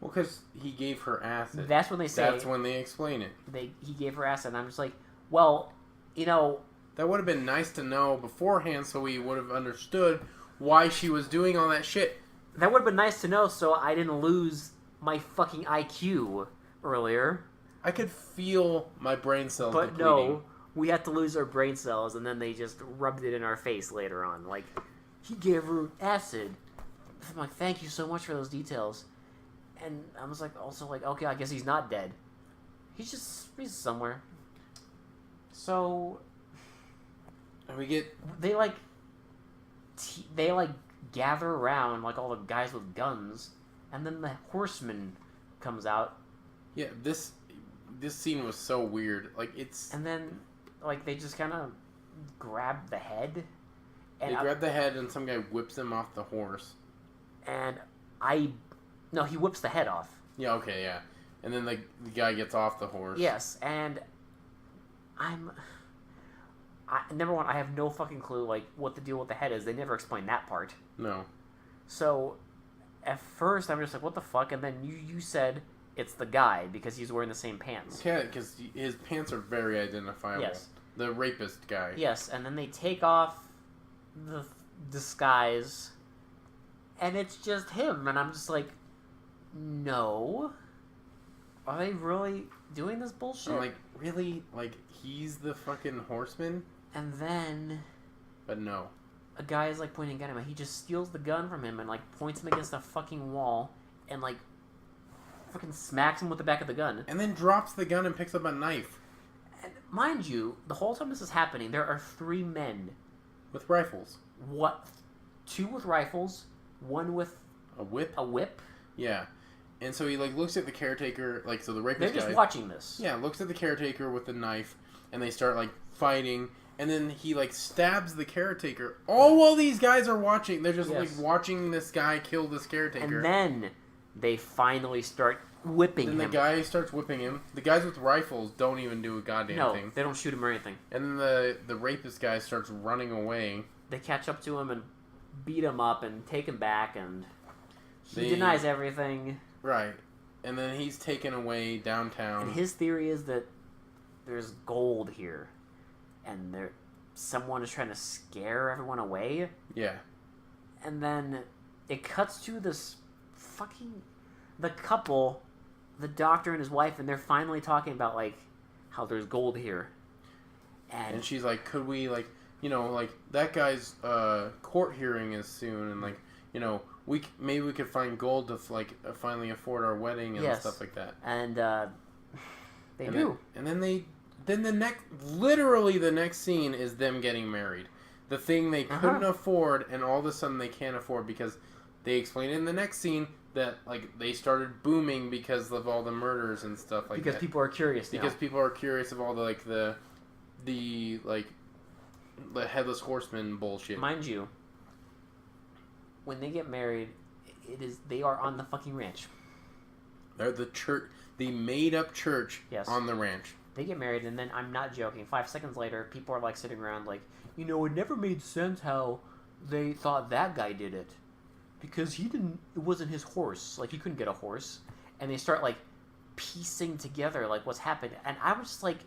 well, because he gave her acid. That's when they say. That's when they explain it. He gave her acid, and I'm just like, well, you know, that would have been nice to know beforehand, so we would have understood why she was doing all that shit. That would have been nice to know, so I didn't lose my fucking IQ earlier. I could feel my brain cells But depleting. no, we had to lose our brain cells, and then they just rubbed it in our face later on. Like, he gave her acid. I'm like, thank you so much for those details. And I was like, also like, okay, I guess he's not dead. He's somewhere. So, and we get... They gather around, like, all the guys with guns, and then the horseman comes out. Yeah, this scene was so weird. Like, it's... And then, like, they just kind of grab the head. And they grab the head and some guy whips him off the horse. And No, he whips the head off. Yeah, okay, yeah. And then the guy gets off the horse. Yes, and number one, I have no fucking clue, like, what the deal with the head is. They never explain that part. No. So, at first, I'm just like, what the fuck? And then you said... It's the guy, because he's wearing the same pants. Yeah, because his pants are very identifiable. Yes. The rapist guy. Yes, and then they take off the disguise, and it's just him, and I'm just like, no. Are they really doing this bullshit? I'm like, really? Like, he's the fucking horseman? And then... But no. A guy is, like, pointing at him, and he just steals the gun from him and, like, points him against a fucking wall, and, like, fucking smacks him with the back of the gun. And then drops the gun and picks up a knife. And mind you, the whole time this is happening, there are 3 men. With rifles. What? 2 with rifles, 1 with... A whip? A whip. Yeah. And so he, like, looks at the caretaker, like, so the rapist guy... They're just watching this. Yeah, looks at the caretaker with the knife, and they start, like, fighting, and then he, like, stabs the caretaker. All while these guys are watching. They're just, like, watching this guy kill this caretaker. And then... They finally start whipping then him. the guy starts whipping him. The guys with rifles don't even do a goddamn thing. No, they don't shoot him or anything. And then the rapist guy starts running away. They catch up to him and beat him up and take him back, and he denies everything. Right. And then he's taken away downtown. And his theory is that there's gold here, and someone is trying to scare everyone away. Yeah. And then it cuts to the couple, the doctor and his wife, and they're finally talking about, like, how there's gold here. And she's like, could we, like, that guy's court hearing is soon, and, like, maybe we could find gold to, like, finally afford our wedding and stuff like that. And they do. Literally the next scene is them getting married. The thing they couldn't afford, and all of a sudden they can't afford, because they explain in the next scene that, like, they started booming because of all the murders and stuff like that. Because people are curious now. Because people are curious of all the, like, the Headless Horseman bullshit. Mind you, when they get married, they are on the fucking ranch. They're the made-up church on the ranch. They get married, and then, I'm not joking, 5 seconds later, people are, like, sitting around, like, it never made sense how they thought that guy did it. Because it wasn't his horse. Like, he couldn't get a horse. And they start, like, piecing together, like, what's happened. And I was just like,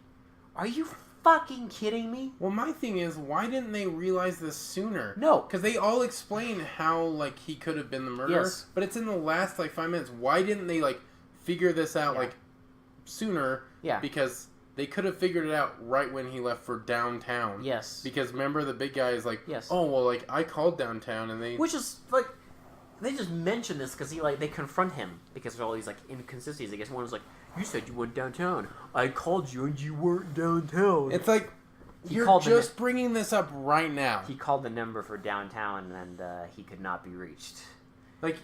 are you fucking kidding me? Well, my thing is, why didn't they realize this sooner? No. Because they all explain how, like, he could have been the murderer. Yes. But it's in the last, like, 5 minutes. Why didn't they, like, figure this out, like, sooner? Yeah. Because they could have figured it out right when he left for downtown. Yes. Because remember, the big guy is like, yes. Oh, well, like, I called downtown, and they... Which is, like... They just mention this because they confront him because of all these, like, inconsistencies. I guess one was like, you said you went downtown. I called you and you weren't downtown. It's like, you're just bringing this up right now. He called the number for downtown and he could not be reached. Like,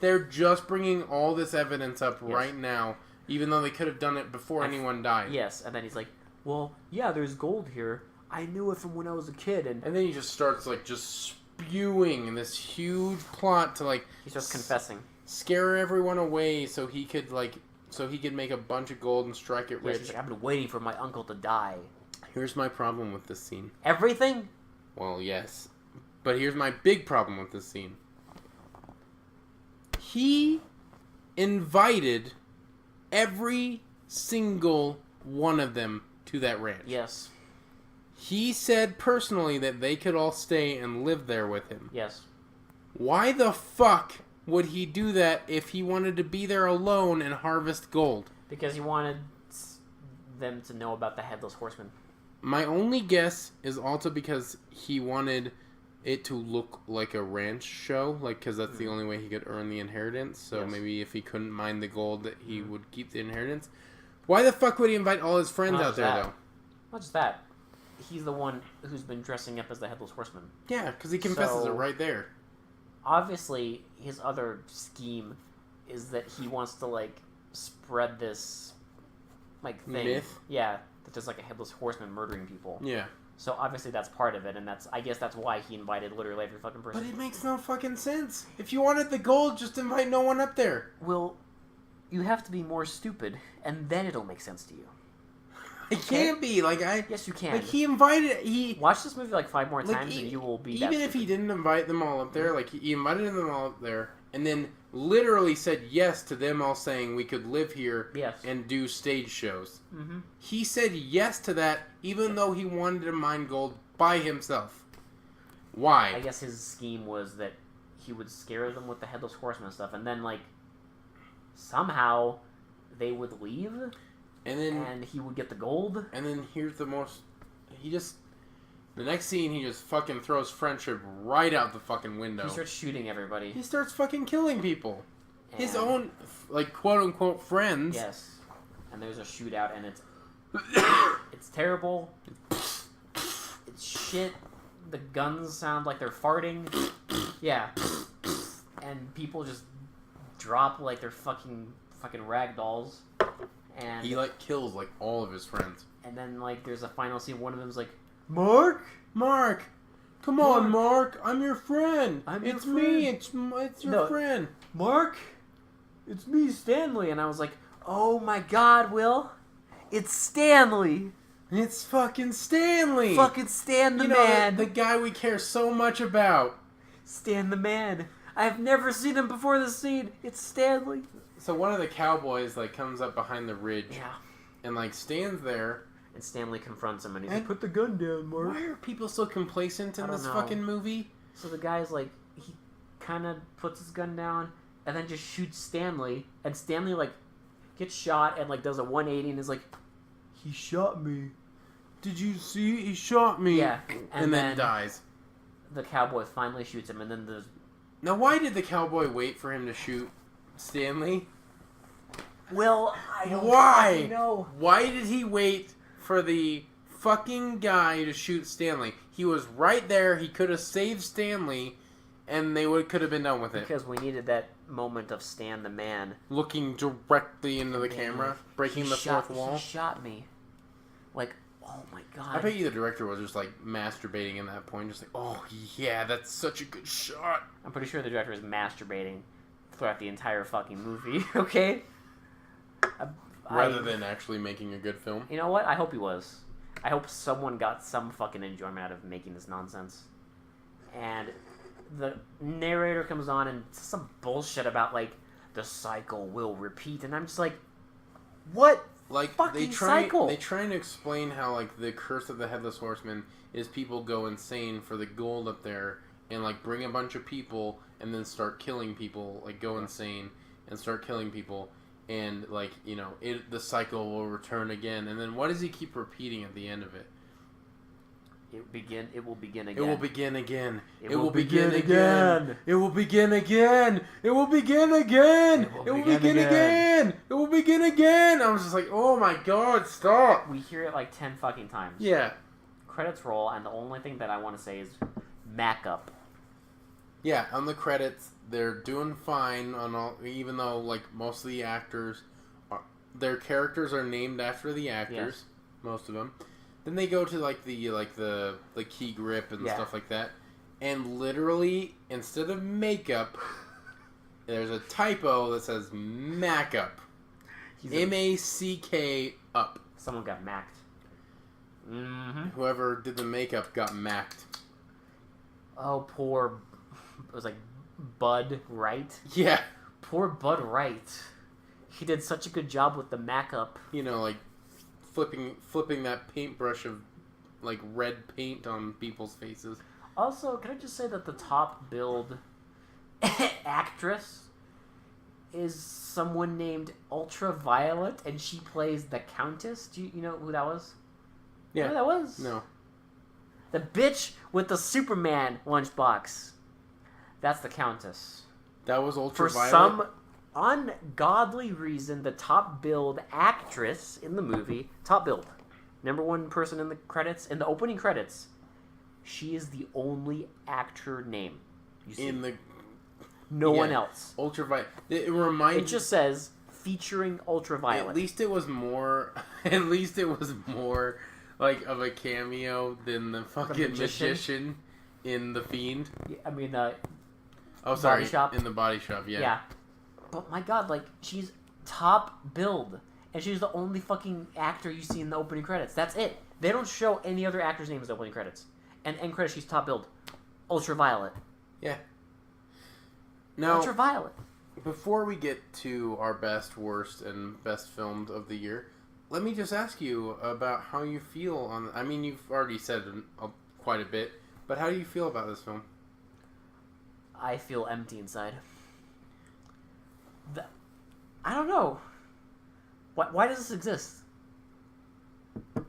they're just bringing all this evidence up right now, even though they could have done it before anyone died. Yes, and then he's like, well, yeah, there's gold here. I knew it from when I was a kid. And then he just starts, like, just spewing this huge plot to, like... He's just confessing. Scare everyone away so he could, like... So he could make a bunch of gold and strike it rich. He's like, I've been waiting for my uncle to die. Here's my problem with this scene. Everything? Well, yes. But here's my big problem with this scene. He invited every single one of them to that ranch. Yes. He said personally that they could all stay and live there with him. Yes. Why the fuck would he do that if he wanted to be there alone and harvest gold? Because he wanted them to know about the Headless Horseman. My only guess is also because he wanted it to look like a ranch show, like, because that's the only way he could earn the inheritance. So maybe if he couldn't mine the gold, that he would keep the inheritance. Why the fuck would he invite all his friends out there, though? Not just that. He's the one who's been dressing up as the Headless Horseman. Yeah, because he confesses it right there. Obviously, his other scheme is that he wants to, like, spread this, like, thing. Myth? Yeah, that there's, like, a Headless Horseman murdering people. Yeah. So, obviously, that's part of it, and I guess that's why he invited literally every fucking person. But it makes no fucking sense. If you wanted the gold, just invite no one up there. Well, you have to be more stupid, and then it'll make sense to you. It can't be. Yes, you can. Like, he... Watch this movie, like, 5 more times, and you will be even if he didn't invite them all up there, like, he invited them all up there, and then literally said yes to them all saying we could live here and do stage shows. Mm-hmm. He said yes to that, even though he wanted to mine gold by himself. Why? I guess his scheme was that he would scare them with the Headless Horseman stuff, and then, like, somehow they would leave... And he would get the gold. And then here's the most... The next scene, he just fucking throws friendship right out the fucking window. He starts shooting everybody. He starts fucking killing people. His own, like, quote-unquote friends. Yes. And there's a shootout, and it's... it's terrible. It's shit. The guns sound like they're farting. Yeah. And people just drop like they're fucking rag dolls. And he, like, kills, like, all of his friends. And then, like, there's a final scene. One of them's like, Mark? Come on, Mark. I'm your friend. It's me. It's your friend. Mark? it's me, Stanley. And I was like, oh my god, Will. It's Stanley. It's fucking Stanley. Fucking Stan the man. The guy we care so much about. Stan the man. I've never seen him before this scene. It's Stanley. So one of the cowboys, like, comes up behind the ridge. Yeah. And, like, stands there. And Stanley confronts him and he's like, put the gun down, Mark. Why are people so complacent in this fucking movie? So the guy's like, he kind of puts his gun down and then just shoots Stanley. And Stanley, like, gets shot and, like, does a 180 and is like, he shot me. Did you see? He shot me. Yeah. And then dies. The cowboy finally shoots him and then there's... Now, why did the cowboy wait for him to shoot Stanley? Well, I don't Why? know. Why did he wait for the fucking guy to shoot Stanley? He was right there. He could have saved Stanley, and they could have been done with it. Because we needed that moment of Stan the man. Looking directly into the camera, breaking the fourth wall. He shot me. Like, oh my god. I bet you the director was just, like, masturbating in that point. Just like, oh, yeah, that's such a good shot. I'm pretty sure the director is masturbating throughout the entire fucking movie, okay? Rather than actually making a good film. You know what? I hope he was. I hope someone got some fucking enjoyment out of making this nonsense. And the narrator comes on and says some bullshit about, like, the cycle will repeat. And I'm just like, what like, fucking cycle? They try and explain how, like, the curse of the Headless Horseman is people go insane for the gold up there and, like, bring a bunch of people and then start killing people. Like, go insane and start killing people. And, like, you know, the cycle will return again. And then what does he keep repeating at the end of it? It will begin again. It will begin again. It will begin again. It will begin again. It will begin again. It will begin again. It will begin again. I was just like, oh my god, stop. We hear it like 10 fucking times. Yeah. Credits roll, and the only thing that I want to say is Mac up. Yeah, on the credits, they're doing fine on all, even though, like, most of the actors, their characters are named after the actors, yes. Most of them. Then they go to, like, the key grip and stuff like that, and literally, instead of makeup, there's a typo that says Mac-up. M-A-C-K up. Someone got macked. Mm-hmm. Whoever did the makeup got macked. Oh, poor... It was like Bud Wright. Yeah. Poor Bud Wright. He did such a good job with the Mac-up. You know, like, flipping that paintbrush of, like, red paint on people's faces. Also, can I just say that the top billed actress is someone named Ultraviolet, and she plays the Countess? Do you know who that was? Yeah. You know who that was? No. The bitch with the Superman lunchbox. That's the Countess. That was Ultraviolet? For some ungodly reason, the top billed actress in the movie, top billed, number one person in the credits, in the opening credits, she is the only actor name. You see? No one else. Ultraviolet. It reminds. It just says featuring Ultraviolet. At least it was more. At least it was more like of a cameo than the fucking magician in The Fiend. Yeah, I mean, oh, sorry. Body Shop. In the Body Shop, yeah. Yeah. But my god, like, she's top billed. And she's the only fucking actor you see in the opening credits. That's it. They don't show any other actor's names in the opening credits. And end credits, she's top billed. Ultraviolet. Yeah. Now, Ultraviolet. Before we get to our best, worst, and best filmed of the year, let me just ask you about how you feel on... I mean, you've already said quite a bit, but how do you feel about this film? I feel empty inside. I don't know. Why does this exist?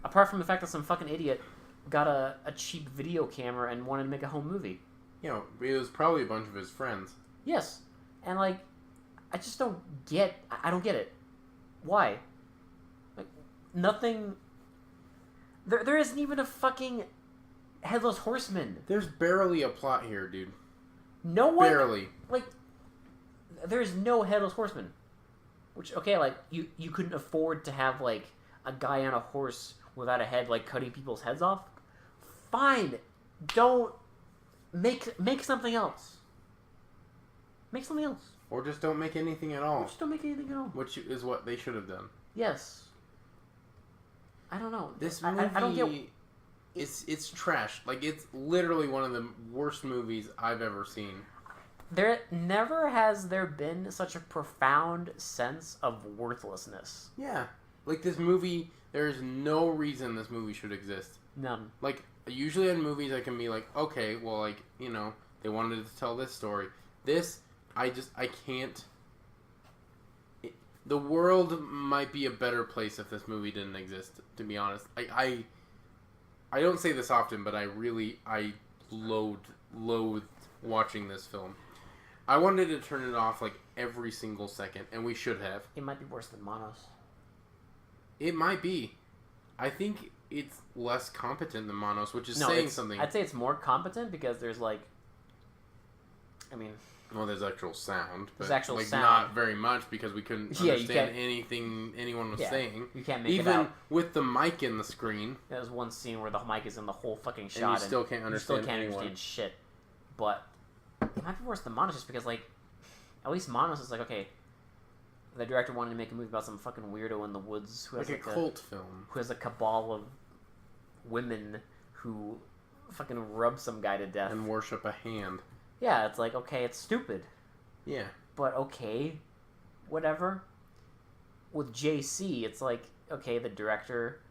Apart from the fact that some fucking idiot got a cheap video camera and wanted to make a home movie. You know, it was probably a bunch of his friends. Yes. And, like, I just don't get... I don't get it. Why? Like, nothing... There isn't even a fucking Headless Horseman. There's barely a plot here, dude. No one... Barely. Like, there's no Headless Horseman. Which, okay, like, you couldn't afford to have, like, a guy on a horse without a head, like, cutting people's heads off. Fine. Don't... Make something else. Make something else. Or just don't make anything at all. Or just don't make anything at all. Which is what they should have done. Yes. I don't know. This movie, I don't get... It's trash. Like, it's literally one of the worst movies I've ever seen. There never has there been such a profound sense of worthlessness. Yeah. Like, this movie, there's no reason this movie should exist. None. Like, usually in movies I can be like, okay, well, like, you know, they wanted to tell this story. This, I can't... The world might be a better place if this movie didn't exist, to be honest. I don't say this often, but I loathe watching this film. I wanted to turn it off, like, every single second, and we should have. It might be worse than Monos. It might be. I think it's less competent than Monos, which is saying something. I'd say it's more competent because there's, like... I mean... Well, there's actual sound. But, there's actual like, sound. Not very much because we couldn't understand anything anyone was saying. You can't make it Even out. with the mic in the screen. There's one scene where the mic is in the whole fucking shot. And you still can't understand understand shit. But it might be worse than Monos just because, like, at least Monos is like, okay, the director wanted to make a movie about some fucking weirdo in the woods who has like a cult film. Who has a cabal of women who fucking rub some guy to death. And worship a hand. Yeah, it's like, okay, it's stupid. Yeah. But okay, whatever. With JC, it's like, okay, the director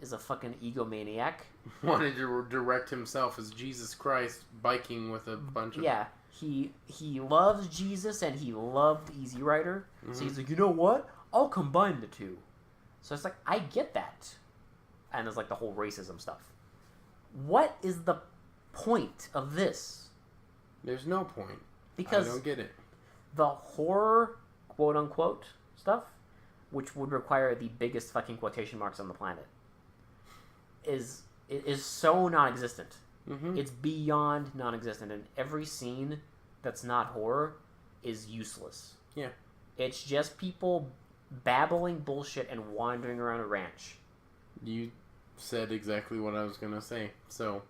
is a fucking egomaniac. Wanted to direct himself as Jesus Christ biking with a bunch of... Yeah, he loves Jesus and he loved Easy Rider. Mm-hmm. So he's like, you know what? I'll combine the two. So it's like, I get that. And there's like the whole racism stuff. What is the point of this? There's no point. Because I don't get it. The horror, quote-unquote, stuff, which would require the biggest fucking quotation marks on the planet, is so non-existent. Mm-hmm. It's beyond non-existent. And every scene that's not horror is useless. Yeah. It's just people babbling bullshit and wandering around a ranch. You said exactly what I was going to say. So,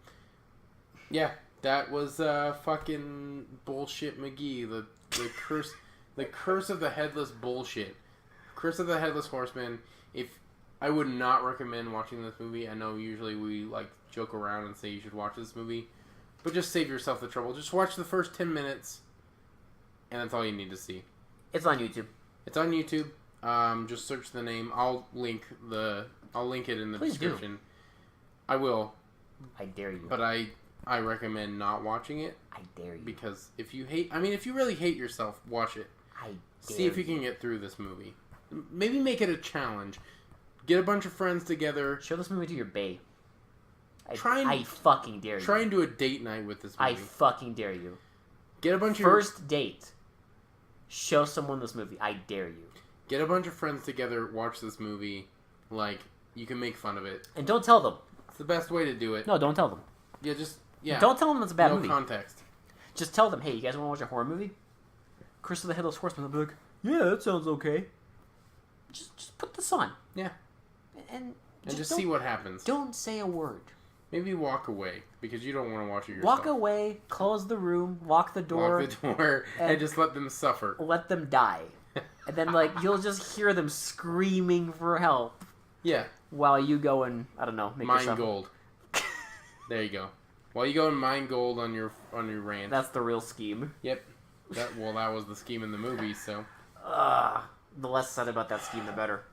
yeah. That was fucking bullshit McGee. The curse of the headless bullshit. Curse of the Headless Horseman. If I would not recommend watching this movie. I know usually we like joke around and say you should watch this movie, but just save yourself the trouble. Just watch the first 10 minutes, and that's all you need to see. It's on YouTube. It's on YouTube. Just search the name. I'll link it in the description. Do. I will. I dare you. But I recommend not watching it. I dare you. Because if you really hate yourself, watch it. See if you can get through this movie. Maybe make it a challenge. Get a bunch of friends together. Show this movie to your bae. I fucking dare you. Try and do a date night with this movie. I fucking dare you. Get a bunch First date. Show someone this movie. I dare you. Get a bunch of friends together, watch this movie. Like, you can make fun of it. And don't tell them. It's the best way to do it. No, don't tell them. Yeah. Don't tell them it's a bad movie. No context. Just tell them, hey, you guys want to watch a horror movie? Curse of the Headless Horseman. They'll be like, yeah, that sounds okay. Just put this on. Yeah. And just see what happens. Don't say a word. Maybe walk away, because you don't want to watch it yourself. Walk away, close the room, lock the door. And just let them suffer. Let them die. And then, like, you'll just hear them screaming for help. Yeah. While you go and, I don't know, make mine yourself... gold. There you go. While you go and mine gold on your ranch. That's the real scheme. Yep. That was the scheme in the movie, so. The less said about that scheme, the better.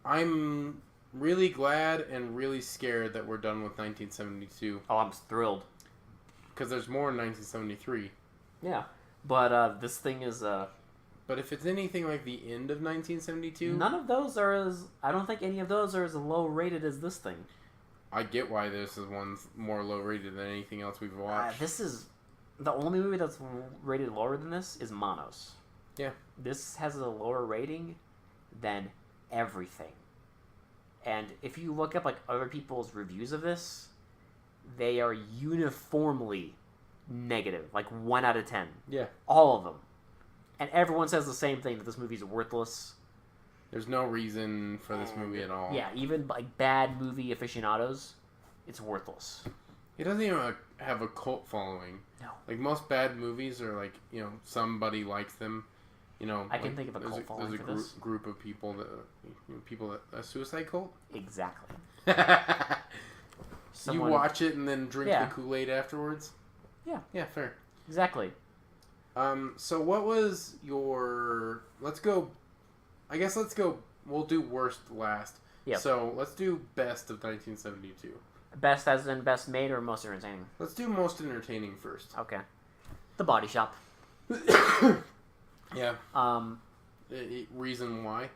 I'm really glad and really scared that we're done with 1972. Oh, I'm thrilled. Because there's more in 1973. Yeah. But this thing is... But if it's anything like the end of 1972... None of those are as... I don't think any of those are as low rated as this thing. I get why this is one's more low rated than anything else we've watched. This is... The only movie that's rated lower than this is Monos. Yeah. This has a lower rating than everything. And if you look up like other people's reviews of this, they are uniformly negative. Like 1 out of 10. Yeah. All of them. And everyone says the same thing, that this movie's worthless. There's no reason for this movie at all. Yeah, even like bad movie aficionados, it's worthless. It doesn't even have a cult following. No. Like most bad movies are like, you know, somebody likes them. You know, I can think of a cult following for this. Group of people that, a suicide cult. Exactly. You watch it and then drink the Kool-Aid afterwards. Yeah. Yeah, fair. Exactly. So what was your? Let's go. We'll do worst last. Yeah. So let's do best of 1972. Best as in best made or most entertaining? Let's do most entertaining first. Okay. The Body Shop. Yeah. Reason why?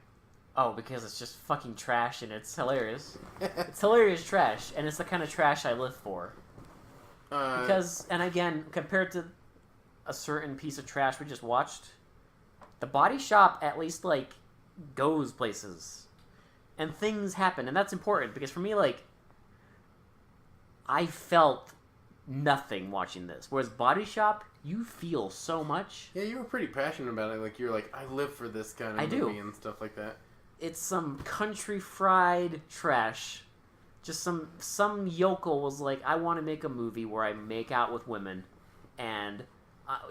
Oh, because it's just fucking trash and it's hilarious. It's hilarious trash, and it's the kind of trash I live for. Because, and again, compared to a certain piece of trash we just watched, The Body Shop at least, like, goes places. And things happen, and that's important, because for me, like, I felt nothing watching this. Whereas Body Shop, you feel so much. Yeah, you were pretty passionate about it. Like, you're like, I live for this kind of movie and stuff like that. It's some country fried trash. Just some yokel was like, I want to make a movie where I make out with women, and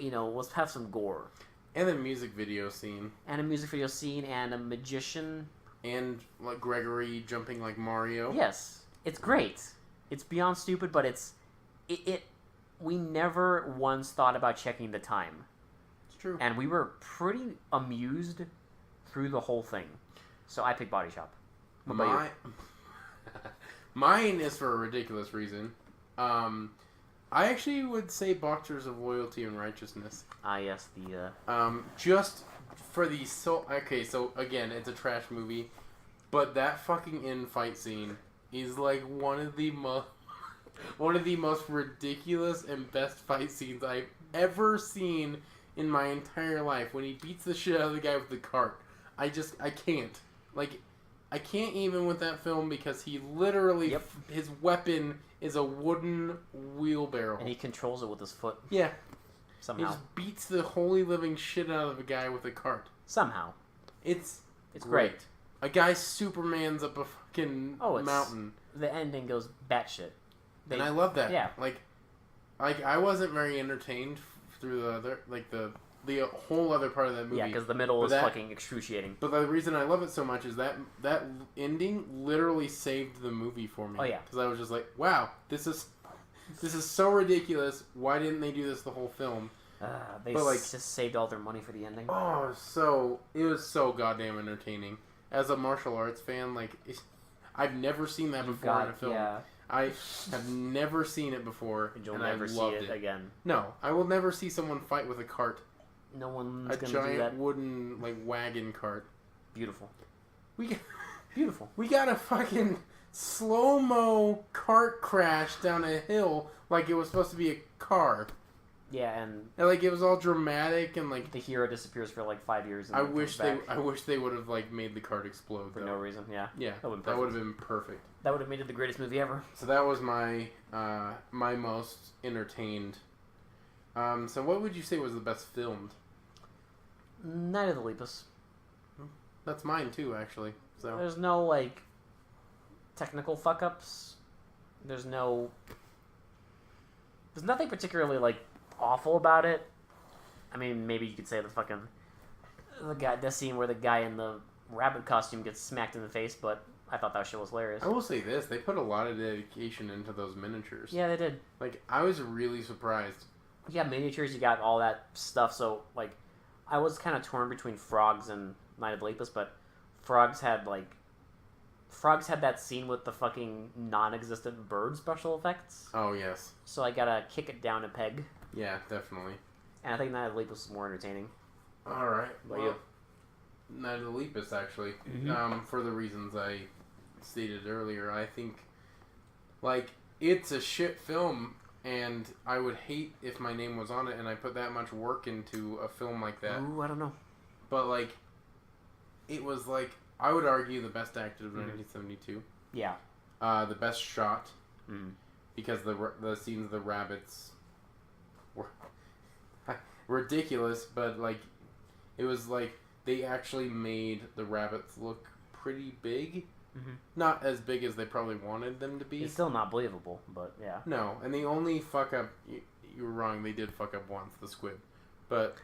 let's have some gore. And a music video scene. And a a magician. And like Gregory jumping like Mario. Yes, it's great. It's beyond stupid, but we never once thought about checking the time. It's true. And we were pretty amused through the whole thing. So I picked Body Shop. What about you? Mine is for a ridiculous reason. I actually would say Boxers of Loyalty and Righteousness. Ah, yes, just for the okay, so again, it's a trash movie, but that fucking end fight scene is like one of the most ridiculous and best fight scenes I've ever seen in my entire life. When he beats the shit out of the guy with the cart, I can't. Like, I can't even with that film because he literally, his weapon is a wooden wheelbarrow. And he controls it with his foot. Yeah. Somehow. He just beats the holy living shit out of a guy with a cart. Somehow. It's great. A guy Superman's up a fucking mountain. The ending goes batshit. And I love that. Yeah. Like I wasn't very entertained through the other, like the whole other part of that movie. Yeah, because the middle was fucking excruciating. But the reason I love it so much is that ending literally saved the movie for me. Oh yeah. Because I was just like, wow, this is so ridiculous. Why didn't they do this the whole film? They just saved all their money for the ending. Oh, it was so goddamn entertaining. As a martial arts fan, like, I've never seen that before in a film. Yeah. I have never seen it before, and you'll never see it again. No, I will never see someone fight with a cart. No one's gonna do that. A giant wooden wagon cart. Beautiful. Beautiful. We got a fucking slow-mo cart crash down a hill like it was supposed to be a car. Yeah, and like it was all dramatic and like the hero disappears for like 5 years. And I wish they would have like made the cart explode for no reason. Yeah. Yeah. That would have been perfect. That would have made it the greatest movie ever. So that was my my most entertained. So what would you say was the best filmed? Night of the Lepus. That's mine too, actually. So there's no like technical fuck ups. There's nothing particularly like awful about it. I mean, maybe you could say the scene where the guy in the rabbit costume gets smacked in the face, but I thought that shit was hilarious. I will say this, they put a lot of dedication into those miniatures. Yeah, they did. Like, I was really surprised. Yeah, miniatures, you got all that stuff, so, like, I was kind of torn between Frogs and Night of the Lepus, but Frogs had that scene with the fucking non-existent bird special effects. Oh, yes. So I gotta kick it down a peg. Yeah, definitely. And I think Night of the Lepus is more entertaining. Alright. You? Night of the Lepus, actually. Mm-hmm. For the reasons I stated earlier, I think, like, it's a shit film, and I would hate if my name was on it and I put that much work into a film like that. Ooh, I don't know. But, like, it was, like, I would argue the best acted of 1972. Yeah. The best shot. Mm-hmm. Because the scenes of the rabbits were ridiculous, but, like, it was, like, they actually made the rabbits look pretty big. Mm-hmm. Not as big as they probably wanted them to be. It's still not believable, but yeah. No, and the only fuck up... You were wrong, they did fuck up once, the squib. But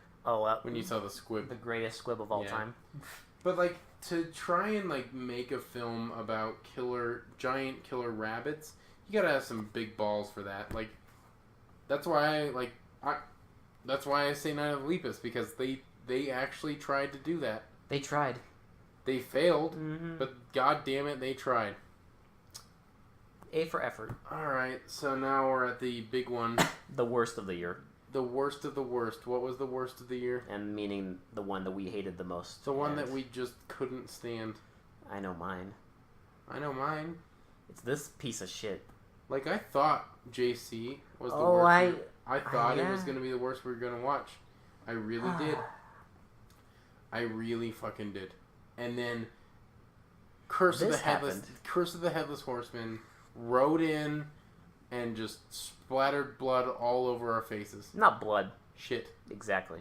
when you saw the squib... The greatest squib of all time. But, like, to try and, like, make a film about giant killer rabbits, you gotta have some big balls for that. Like, that's why I say Night of the Lepus, because they actually tried to do that. They tried. They failed, but god damn it, they tried. A for effort. Alright, so now we're at the big one. The worst of the year. The worst of the worst. What was the worst of the year? And meaning the one that we hated the most. The one that we just couldn't stand. I know mine. It's this piece of shit. Like, I thought JC was the worst. I thought it was going to be the worst we were going to watch. I really did. I really fucking did. And then Curse of the Headless Horseman rode in and just splattered blood all over our faces. Not blood. Shit. Exactly.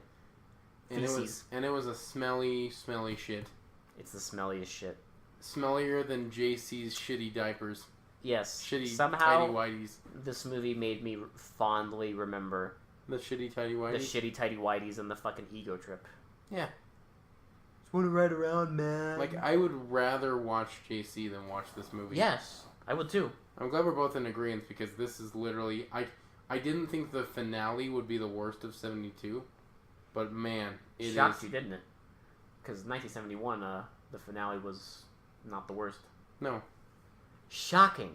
And it was a smelly, smelly shit. It's the smelliest shit. Smellier than JC's shitty diapers. Yes. Shitty somehow, tidy whities. This movie made me fondly remember the shitty tidy whities. The shitty tidy whities and the fucking ego trip. Yeah. Just want to ride around, man. Like, I would rather watch JC than watch this movie. Yes, I would too. I'm glad we're both in agreement, because this is literally... I didn't think the finale would be the worst of 72, but man, it shocked you, didn't it? Because 1971, the finale was not the worst. No. Shocking.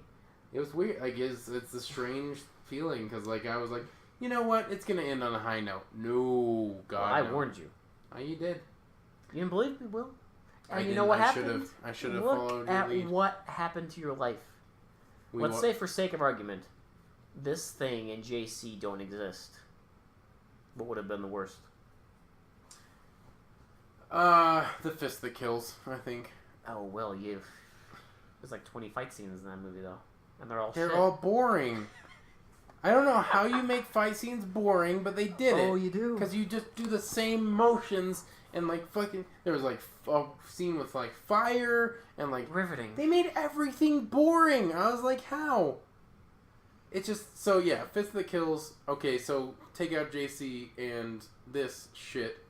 It was weird. Like, it's a strange feeling, because, like, I was like, you know what? It's going to end on a high note. No, God, well, I warned you. Oh, you did. You didn't believe me, Will? And you know what happened? I should have followed your lead. Look at what happened to your life. Let's say, for sake of argument, this thing and JC don't exist. What would have been the worst? The Fist That Kills, I think. Oh, Will, there's like 20 fight scenes in that movie, though. And they're all all boring. I don't know how you make fight scenes boring, but they did it. Oh, you do? Because you just do the same motions and, like, fucking... There was, like, a scene with, like, fire and, like... Riveting. They made everything boring. I was like, how? It's just... So, yeah, Fist That Kills. Okay, so take out JC and this shit.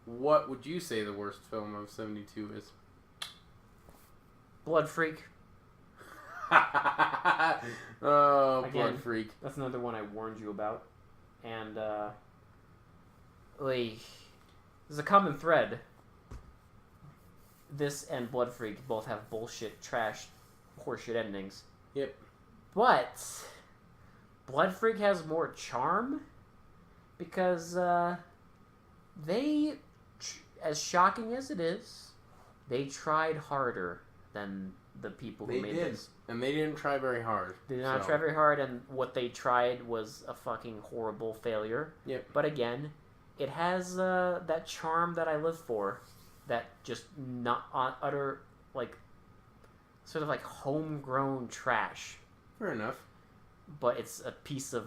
What would you say the worst film of 72 is? Blood Freak. Oh, Again, Blood Freak. That's another one I warned you about. And, there's a common thread. This and Blood Freak both have bullshit, trash, horseshit endings. Yep. But Blood Freak has more charm because they, as shocking as it is, they tried harder than the people who made this. And they didn't try very hard. They did not try very hard, and what they tried was a fucking horrible failure. Yep. But again, it has that charm that I live for, that just not utter, like, sort of like homegrown trash. Fair enough. But it's a piece of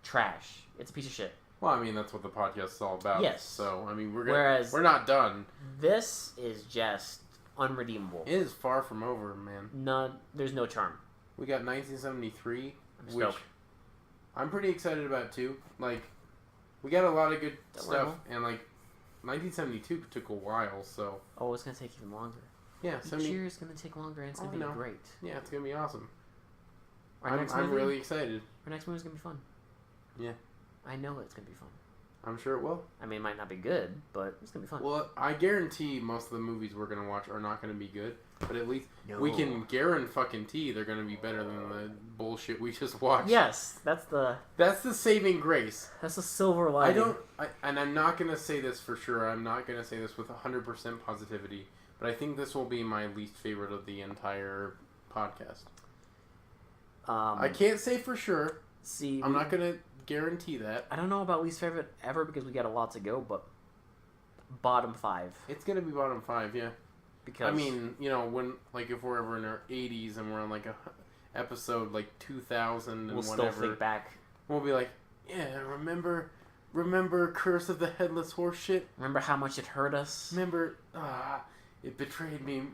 trash. It's a piece of shit. Well, I mean, that's what the podcast is all about. Yes. So, I mean, we're not done. This is just unredeemable. It is far from over, man. There's no charm. We got 1973, I'm which I'm pretty excited about, too. Like, we got a lot of good stuff, and, like, 1972 took a while, so... Oh, it's going to take even longer. Yeah, Each year is going to take longer, and it's going to be great. Yeah, it's going to be awesome. I'm really excited. Our next movie is going to be fun. Yeah. I know it's going to be fun. I'm sure it will. I mean, it might not be good, but it's going to be fun. Well, I guarantee most of the movies we're going to watch are not going to be good, but at least we can guarantee they're going to be better than the bullshit we just watched. Yes, that's the saving grace. That's the silver lining. And I'm not going to say this for sure. I'm not going to say this with 100% positivity, but I think this will be my least favorite of the entire podcast. I can't say for sure. See, I'm not going to guarantee that. I don't know about least favorite ever because we got a lot to go, but bottom 5. It's going to be bottom 5, yeah. Because I mean, you know, when, like, if we're ever in our 80s and we're on, like, a episode, like, 2000 and we'll whatever. Still think back. We'll be like, yeah, remember Curse of the Headless Horse shit? Remember how much it hurt us? Remember, it betrayed me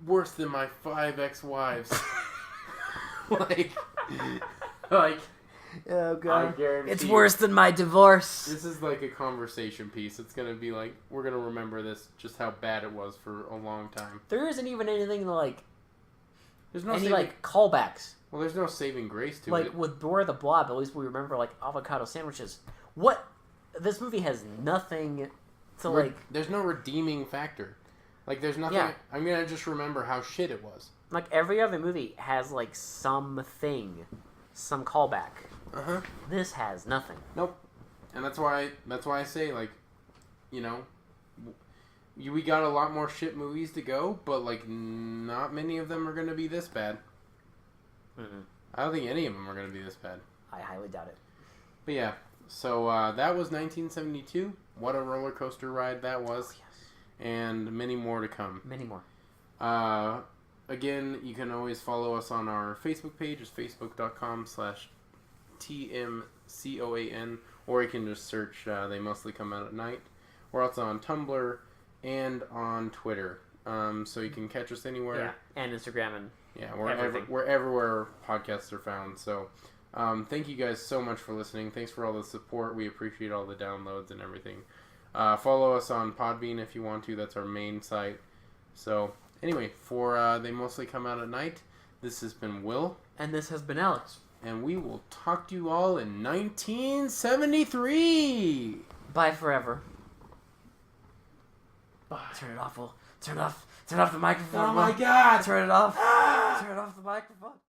worse than my 5 ex-wives. like, oh god, it's you, worse than my divorce. This is like a conversation piece. It's gonna be like, we're gonna remember this, just how bad it was for a long time. There isn't even anything like, there's no any like callbacks. Well, there's no saving grace to it. Like with Dora the Blob, at least we remember like avocado sandwiches. What? This movie has nothing to like. There's no redeeming factor. Like, there's nothing. Yeah. I'm gonna just remember how shit it was. Like every other movie has like something, some callback. This has nothing. Nope. And that's why I say, like, you know, we got a lot more shit movies to go, but like not many of them are gonna be this bad. I don't think any of them are gonna be this bad. I highly doubt it. But yeah, so that was 1972. What a roller coaster ride that was. Oh, yes. And many more to come. Many more. Again, you can always follow us on our Facebook page. It's facebook.com/TMCOAN, or you can just search They Mostly Come Out at Night. We're also on Tumblr and on Twitter. So you can catch us anywhere. Yeah, and Instagram and we're everywhere podcasts are found. So thank you guys so much for listening. Thanks for all the support. We appreciate all the downloads and everything. Follow us on Podbean if you want to. That's our main site. So anyway, for They Mostly Come Out at Night, this has been Will. And this has been Alex. And we will talk to you all in 1973. Bye forever. Bye. Turn it off, Will. Turn off the microphone. Oh my God. Turn it off. Turn off the microphone.